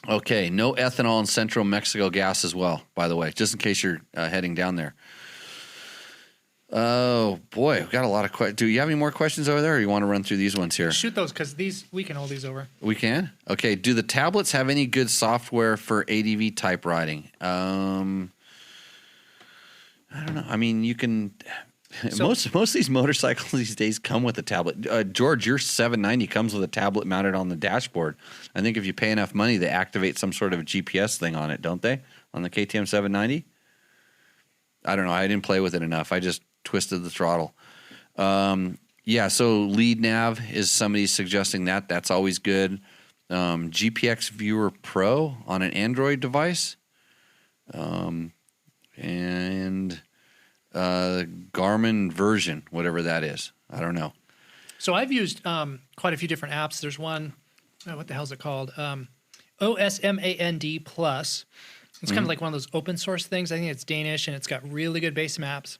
Okay, no ethanol in Central Mexico gas as well, by the way, just in case you're heading down there. Oh, boy, we've got a lot of questions. Do you have any more questions over there, or you want to run through these ones here? Shoot those, because we can hold these over. We can? Okay, do the tablets have any good software for ADV type writing? I don't know. I mean, you can... So, most of these motorcycles these days come with a tablet. George, your 790 comes with a tablet mounted on the dashboard. I think if you pay enough money, they activate some sort of GPS thing on it, don't they? On the KTM 790? I don't know. I didn't play with it enough. I just twisted the throttle. Yeah, so lead nav is somebody suggesting that. That's always good. GPX Viewer Pro on an Android device. And... Garmin version, whatever that is. I don't know. So I've used quite a few different apps. There's one, what the hell is it called? OSMAND Plus. It's kind of like one of those open source things. I think it's Danish, and it's got really good base maps.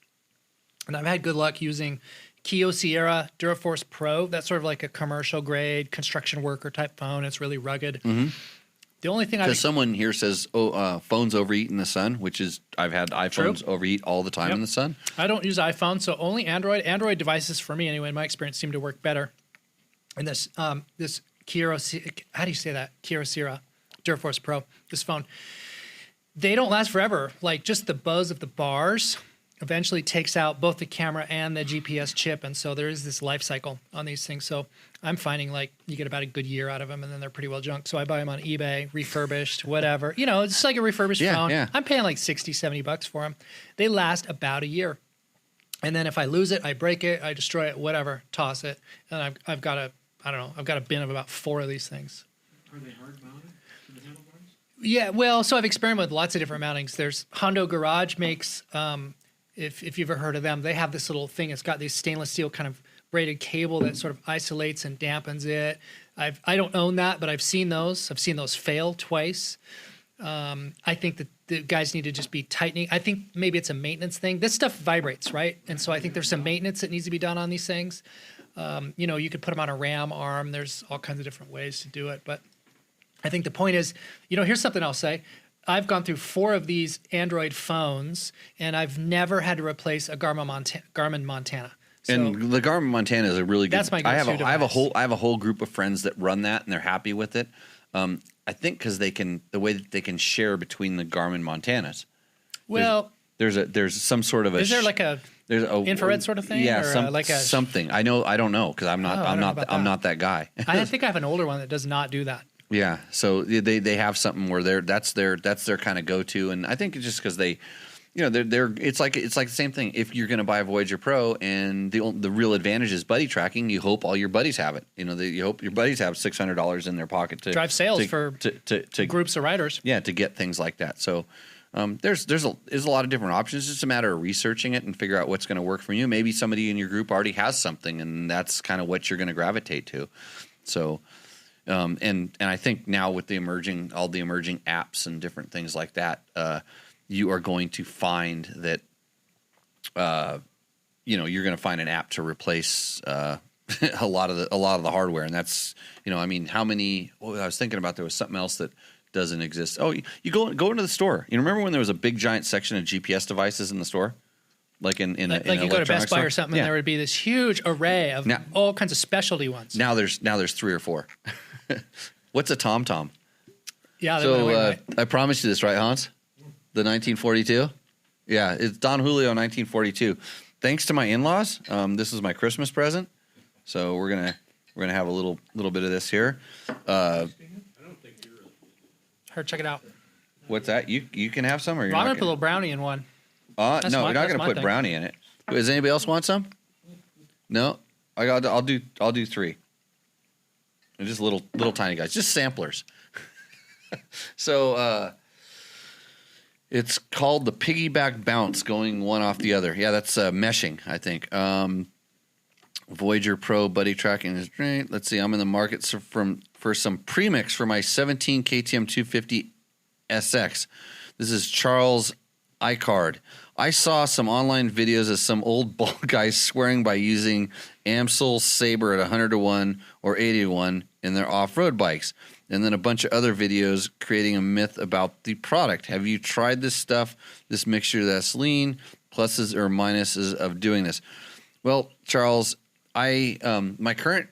And I've had good luck using Kyocera Duraforce Pro. That's sort of like a commercial grade construction worker type phone. It's really rugged. Mm-hmm. The only thing because someone here says, phones overeat in the sun, which is I've had iPhones overeat all the time in the sun. I don't use iPhone, so only Android. Android devices for me, anyway, in my experience, seem to work better. And this Kyocera, how do you say that? Kyocera Duraforce Pro, this phone, they don't last forever. Like just the buzz of the bars eventually takes out both the camera and the GPS chip, and so there is this life cycle on these things. So I'm finding like you get about a good year out of them, and then they're pretty well junk. So I buy them on eBay, refurbished, whatever. You know, it's like a refurbished phone. Yeah. I'm paying like $60, $70 for them. They last about a year. And then if I lose it, I break it, I destroy it, whatever, toss it. And I've got a bin of about 4 of these things. Are they hard mounted to the handlebars? Yeah, well, so I've experimented with lots of different mountings. There's Hondo Garage makes, if you've ever heard of them, they have this little thing. It's got these stainless steel kind of braided cable that sort of isolates and dampens it. I don't own that, but I've seen those. I've seen those fail twice. I think that the guys need to just be tightening. I think maybe it's a maintenance thing. This stuff vibrates, right? And so I think there's some maintenance that needs to be done on these things. You know, you could put them on a ram arm. There's all kinds of different ways to do it. But I think the point is, you know, here's something I'll say. I've gone through 4 of these Android phones, and I've never had to replace a Garmin Montana. So, and the Garmin Montana is a really good. That's my go-to I have a device. whole group of friends that run that, and they're happy with it. I think because the way that they can share between the Garmin Montanas. Well, there's some sort of a. Is there like a infrared sort of thing? Yeah, or something. I don't know because I'm not that guy. I think I have an older one that does not do that. Yeah, so they have something where that's their kind of go to, and I think it's just because they, you know, they're it's like the same thing. If you're going to buy a Voyager Pro, and the real advantage is buddy tracking, you hope all your buddies have it. You know, you hope your buddies have $600 in their pocket to drive sales for groups of riders. Yeah, to get things like that. So there's a lot of different options. It's just a matter of researching it and figure out what's going to work for you. Maybe somebody in your group already has something, and that's kind of what you're going to gravitate to. So. And I think now with all the emerging apps and different things like that, you are going to find that, you know, you're going to find an app to replace a lot of the hardware, and that's, you know, I mean, how many? I was thinking about there was something else that doesn't exist. Oh, you go into the store. You remember when there was a big giant section of GPS devices in the store? Like in you go to Best Buy or something, yeah. and there would be this huge array of all kinds of specialty ones. Now there's 3 or 4. What's a TomTom? Yeah, so right. I promised you this, right, Hans? The 1942. Yeah, it's Don Julio 1942. Thanks to my in-laws, this is my Christmas present. So we're gonna have a little bit of this here. I don't think you're. Check it out. What's that? You can have some, or you're I'm not gonna put a little brownie in one. No, you're not gonna put brownie in it. Does anybody else want some? No, I'll do 3. They're just little tiny guys, just samplers. So it's called the piggyback bounce, going one off the other. Yeah, that's meshing, I think. Voyager Pro buddy tracking is great. Let's see, I'm in the market for some premix for my 17 KTM 250 SX. This is Charles iCard. I saw some online videos of some old bald guys swearing by using Amstel Sabre at 100 to 1 or 80 to 1 in their off-road bikes. And then a bunch of other videos creating a myth about the product. Have you tried this stuff, this mixture that's lean, pluses or minuses of doing this? Well, Charles, my current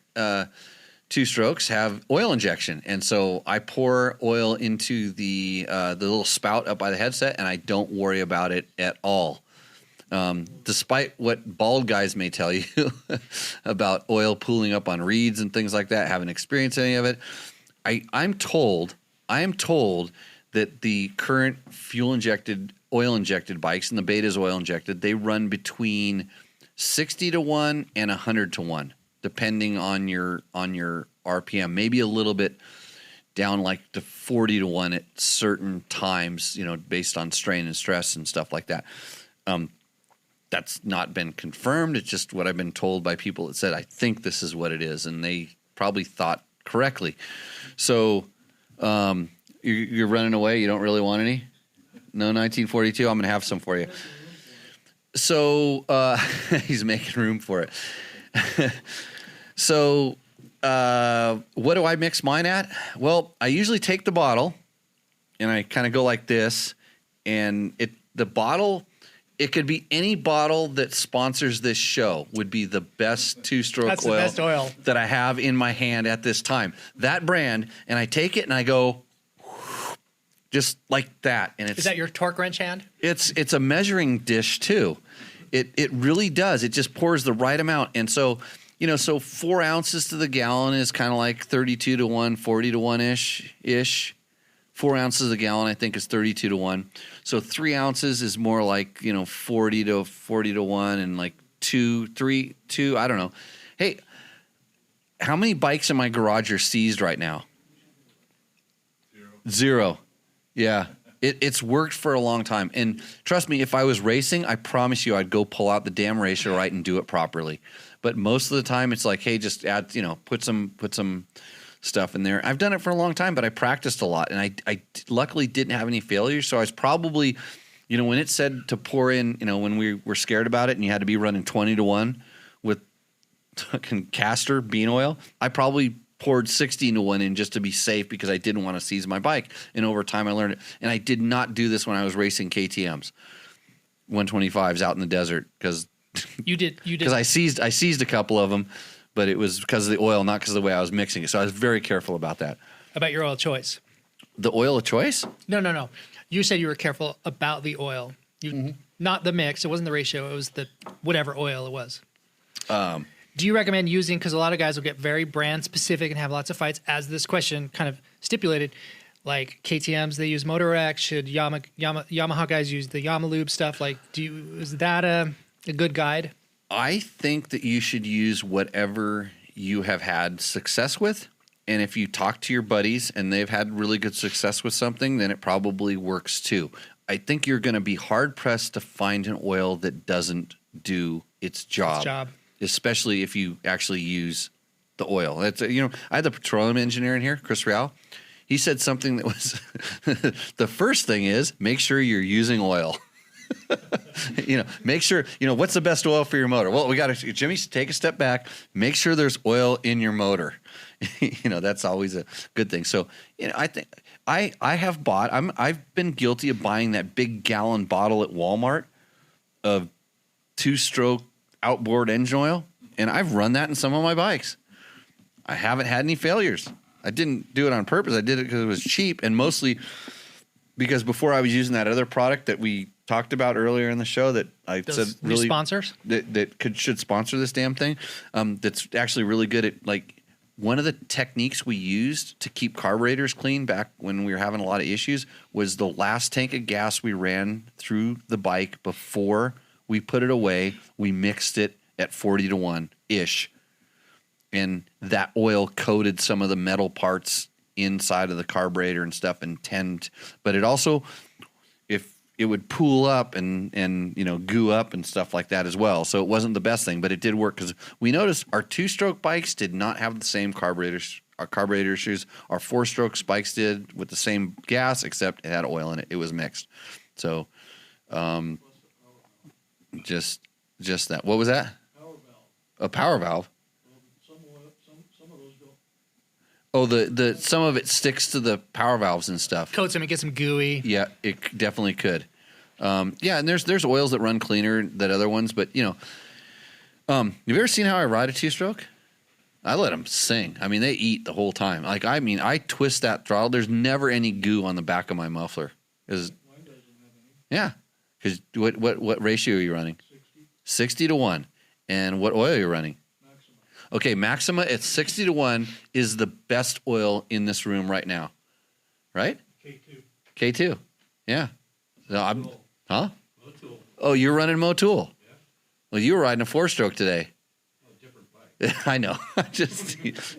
two strokes have oil injection, and so I pour oil into the little spout up by the headset, and I don't worry about it at all. Despite what bald guys may tell you about oil pooling up on reeds and things like that, haven't experienced any of it. I am told that the current oil injected bikes, and the Beta's oil injected, they run between 60 to 1 and 100 to 1, depending on your RPM. Maybe a little bit down like to 40 to 1 at certain times, based on strain and stress and stuff like that. That's not been confirmed. It's just what I've been told by people that said, I think this is what it is, and they probably thought correctly. So you're running away. You don't really want any? No 1942? I'm going to have some for you. So he's making room for it. So what do I mix mine at? Well, I usually take the bottle, and I kind of go like this. And the bottle, it could be any bottle that sponsors this show would be the best two-stroke That's the best oil that I have in my hand at this time. That brand, and I take it and I go just like that. And is that your torque wrench hand? It's a measuring dish too. It really does. It just pours the right amount. And so, so 4 ounces to the gallon is kind of like 32 to 1, 40 to 1 ish. 4 ounces a gallon, I think, is 32 to 1. So 3 ounces is more like, 40 to 1, and like 2, I don't know. Hey, how many bikes in my garage are seized right now? Zero. Yeah. It's worked for a long time. And trust me, if I was racing, I promise you I'd go pull out the damn racer right and do it properly. But most of the time it's like, hey, just add, put some stuff in there. I've done it for a long time, but I practiced a lot, and I luckily didn't have any failures. So I was probably, when it said to pour in, when we were scared about it and you had to be running 20 to 1 with fucking castor bean oil, I probably poured 16 to 1 in just to be safe because I didn't want to seize my bike. And over time I learned it. And I did not do this when I was racing KTMs, 125s out in the desert, because you did because I seized a couple of them. But it was because of the oil, not because of the way I was mixing it. So I was very careful about that. About your oil choice. The oil of choice? No. You said you were careful about the oil. Not the mix. It wasn't the ratio. It was the whatever oil it was. Do you recommend using, because a lot of guys will get very brand specific and have lots of fights, as this question kind of stipulated, like KTMs, they use Motorex. Should Yamaha guys use the Yamalube stuff? Like, is that a good guide? I think that you should use whatever you have had success with. And if you talk to your buddies and they've had really good success with something, then it probably works too. I think you're going to be hard-pressed to find an oil that doesn't do its job. Especially if you actually use the oil. That's, I had the petroleum engineer in here, Chris Real. He said something that was the first thing is make sure you're using oil. Make sure, what's the best oil for your motor? Well, we got to, Jimmy, take a step back, make sure there's oil in your motor. That's always a good thing. So, I think I have bought, I've been guilty of buying that big gallon bottle at Walmart of 2-stroke outboard engine oil. And I've run that in some of my bikes. I haven't had any failures. I didn't do it on purpose. I did it because it was cheap, and mostly because before I was using that other product that we talked about earlier in the show that I said really sponsors that should sponsor this damn thing. That's actually really good at, like, one of the techniques we used to keep carburetors clean back when we were having a lot of issues was the last tank of gas we ran through the bike before we put it away. We mixed it at 40 to 1 ish, and that oil coated some of the metal parts inside of the carburetor and stuff, but it also, if it would pool up and goo up and stuff like that as well. So it wasn't the best thing, but it did work, because we noticed our 2-stroke bikes did not have the same carburetor issues. Our 4-stroke bikes did with the same gas, except it had oil in it. It was mixed. So Just that. What was that? Power valve. A power valve. Some of those don't. Oh, the some of it sticks to the power valves and stuff. Coats them and gets them gooey. Yeah, it definitely could. Yeah, and there's oils that run cleaner than other ones, but have you ever seen how I ride a two-stroke? I let them sing. I mean, they eat the whole time. I twist that throttle. There's never any goo on the back of my muffler. Mine doesn't have any. Yeah, because what ratio are you running? 60 to 1. And what oil are you running? Maxima. Okay, Maxima at 60 to 1 is the best oil in this room right now. Right? K2. K2. Yeah. No, huh? Motul. Oh, you're running Motul. Yeah. Well, you were riding a 4-stroke today. Oh, different bike. I know.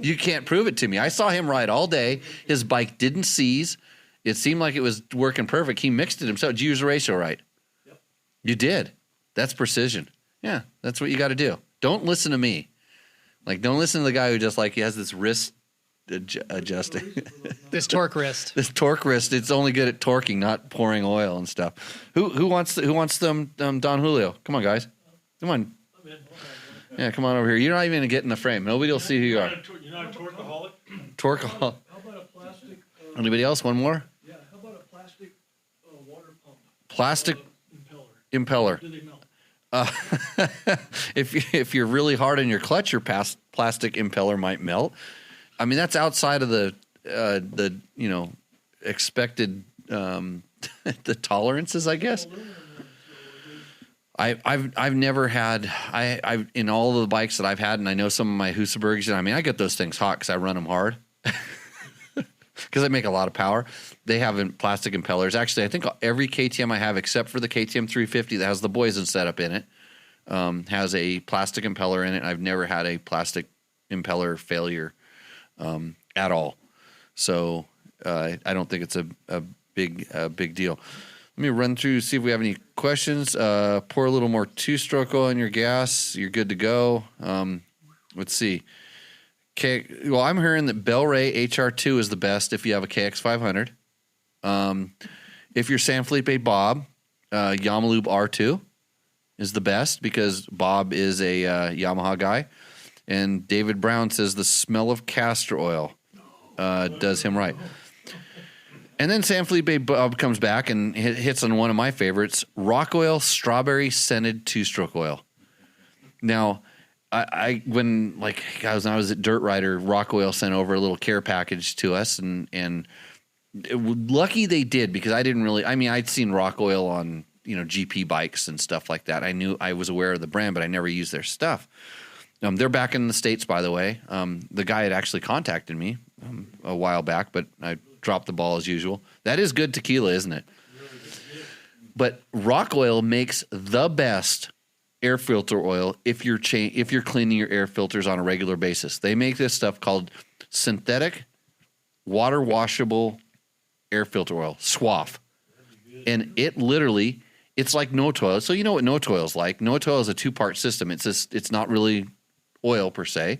You can't prove it to me. I saw him ride all day. His bike didn't seize. It seemed like it was working perfect. He mixed it himself. Did you use the ratio right? Yep. You did. That's precision. Yeah, that's what you got to do. Don't listen to me. Don't listen to the guy who just he has this wrist adjusting. This torque wrist. This torque wrist. It's only good at torquing, not pouring oil and stuff. Who wants them? Don Julio. Come on, guys. Come on. I'm in. Yeah, come on over here. You're not even gonna get in the frame. Nobody will see who you are. You're not a torqueaholic? Torque. How about a plastic? Anybody else? One more. Yeah. How about a plastic water pump? Plastic Impeller. impeller. Do they melt? If you're really hard on your clutch, your plastic impeller might melt. I mean, that's outside of the expected the tolerances, I guess. I've never had I've in all of the bikes that I've had, and I know some of my Husabergs. I mean, I get those things hot because I run them hard. Because they make a lot of power. They have plastic impellers. Actually, I think every KTM I have, except for the KTM 350 that has the Boysen setup in it, has a plastic impeller in it. I've never had a plastic impeller failure at all. So I don't think it's a big deal. Let me run through, see if we have any questions. Pour a little more two-stroke oil in your gas. You're good to go. Let's see. Well, I'm hearing that Bel-Ray HR2 is the best if you have a KX500. If you're San Felipe Bob, Yamalube R2 is the best because Bob is a Yamaha guy. And David Brown says the smell of castor oil does him right. And then San Felipe Bob comes back and hits on one of my favorites, Rock Oil Strawberry Scented Two-Stroke Oil. Now, when I was at Dirt Rider, Rock Oil sent over a little care package to us, and lucky they did because I didn't really. I mean, I'd seen Rock Oil on GP bikes and stuff like that. I was aware of the brand, but I never used their stuff. They're back in the States, by the way. The guy had actually contacted me a while back, but I dropped the ball as usual. That is good tequila, isn't it? But Rock Oil makes the best air filter oil if you're cleaning your air filters on a regular basis. They make this stuff called synthetic water washable air filter oil, SWAF. And it's like no-toil. So you know what no-toil is like. No-toil is a two-part system. It's not really oil per se,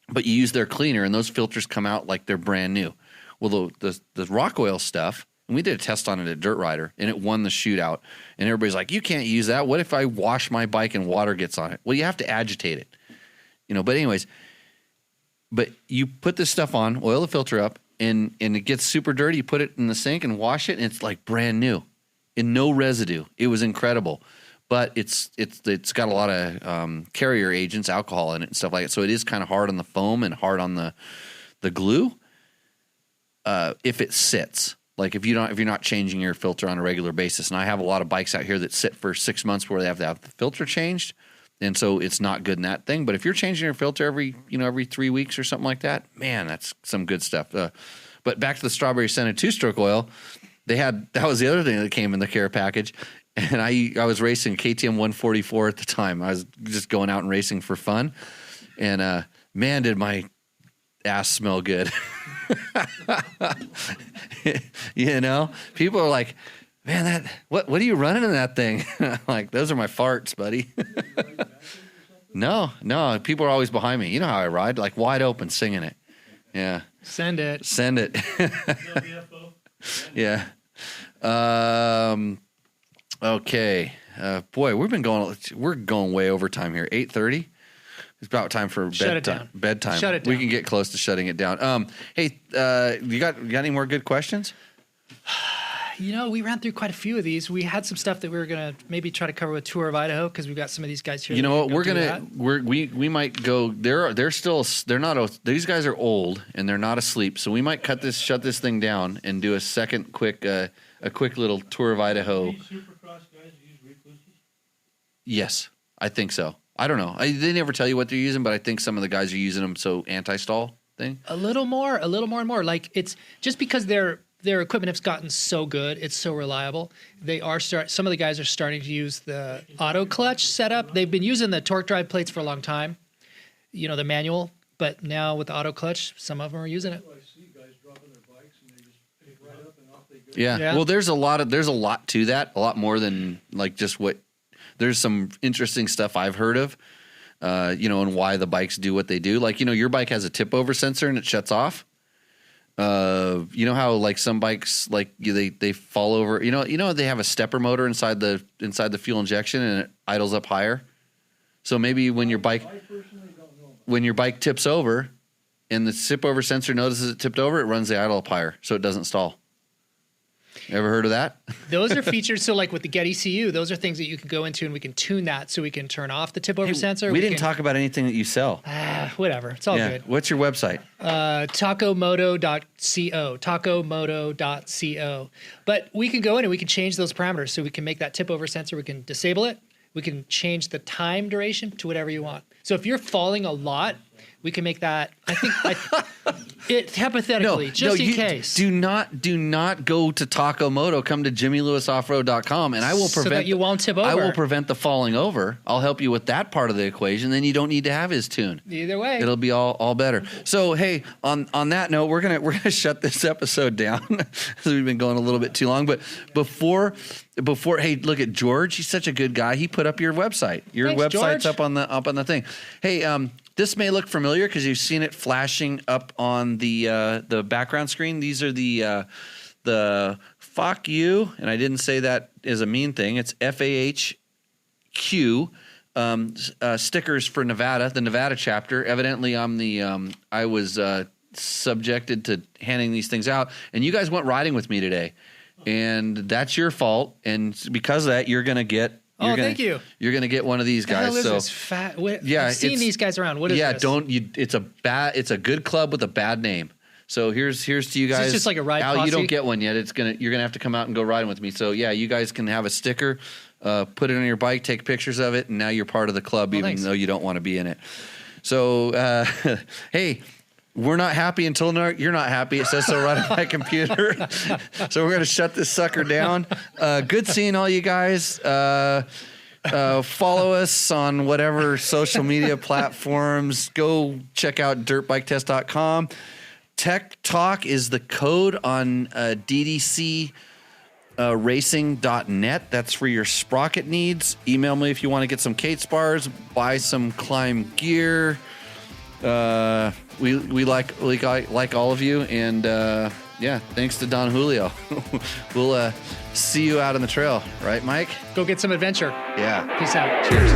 but you use their cleaner and those filters come out like they're brand new. Well, the Rock Oil stuff, and we did a test on it at Dirt Rider, and it won the shootout. And everybody's like, you can't use that. What if I wash my bike and water gets on it? Well, you have to agitate it. But anyways, but you put this stuff on, oil the filter up, and it gets super dirty. You put it in the sink and wash it, and it's like brand new and no residue. It was incredible. But it's got a lot of carrier agents, alcohol in it and stuff like that. So it is kind of hard on the foam and hard on the glue if it sits. Like if you're not changing your filter on a regular basis, and I have a lot of bikes out here that sit for 6 months before they have to have the filter changed, and so it's not good in that thing. But if you're changing your filter every 3 weeks or something like that, man, that's some good stuff. But back to the strawberry scented two-stroke oil, that was the other thing that came in the care package, and I was racing KTM 144 at the time. I was just going out and racing for fun, and man, did my ass smell good. People are like, man, what are you running in that thing? Like, those are my farts, buddy. No, people are always behind me. You know how I ride, like wide open, singing it. Yeah. Send it. Yeah. Okay. Boy, we're going way over time here. 8:30. It's about time for Shut it bedtime. down. Bedtime. Shut it down. We can get close to shutting it down. Hey, you got any more good questions? You know, we ran through quite a few of these. We had some stuff that we were gonna maybe try to cover with Tour of Idaho because we've got some of these guys here. You that know what? can go through that. We might go. They're not. These guys are old and they're not asleep. So we might shut this thing down and do a second quick little tour of Idaho. These Supercross guys use Rekluses? Yes, I think so. I don't know. They never tell you what they're using, but I think some of the guys are using them. So anti-stall thing. A little more and more. Like it's just because their equipment has gotten so good, it's so reliable. Some of the guys are starting to use the auto clutch setup. They've been using the torque drive plates for a long time, you know, the manual, but now with the auto clutch, some of them are using it. I see guys dropping their bikes and they just pick right up and off they go. Yeah. Yeah. Well, there's a lot to that. A lot more than like just what. There's some interesting stuff I've heard of, and why the bikes do what they do. Like, your bike has a tip over sensor and it shuts off. You know how like some bikes like they fall over. They have a stepper motor inside the fuel injection and it idles up higher. So maybe when your bike tips over, and the tip over sensor notices it tipped over, it runs the idle up higher so it doesn't stall. Ever heard of that? Those are features. So like with the Get ECU, those are things that you can go into and we can tune that so we can turn off the tip over sensor. We didn't talk about anything that you sell. Whatever. It's all good. What's your website? Tacomoto.co. But we can go in and we can change those parameters. So we can make that tip over sensor. We can disable it. We can change the time duration to whatever you want. So if you're falling a lot, we can make that. Hypothetically, in case. Do not go to Tacomoto. Come to JimmyLewisOffroad.com, and I will prevent. So that you won't tip over. I will prevent the falling over. I'll help you with that part of the equation. Then you don't need to have his tune. Either way, it'll be all better. So hey, on that note, we're gonna shut this episode down because we've been going a little bit too long. But before, hey, look at George. He's such a good guy. He put up your website. Your Thanks, website's George. up on the thing. Hey, this may look familiar because you've seen it flashing up on the background screen. These are the fuck you, and I didn't say that as a mean thing. It's FAHQ stickers for Nevada, the Nevada chapter. Evidently, I was subjected to handing these things out, and you guys went riding with me today, and that's your fault. And because of that, you're gonna get. Thank you. You're gonna get one of these guys. What the hell is this fat? I've seen these guys around. What is this? It's a good club with a bad name. So here's to you guys. Is this just like a ride Al, posse? you don't get one yet. You're gonna have to come out and go riding with me. So yeah, you guys can have a sticker, put it on your bike, take pictures of it, and now you're part of the club, even thanks. though you don't want to be in it. So hey. We're not happy until you're not happy. It says so right on my computer. So we're going to shut this sucker down. Good seeing all you guys. Follow us on whatever social media platforms. Go check out dirtbiketest.com. Tech Talk is the code on DDC racing.net. That's for your sprocket needs. Email me if you want to get some Kate spars, buy some climb gear. We like all of you, and thanks to Don Julio. We'll see you out on the trail, right, Mike? Go get some adventure. Yeah. Peace out. Cheers.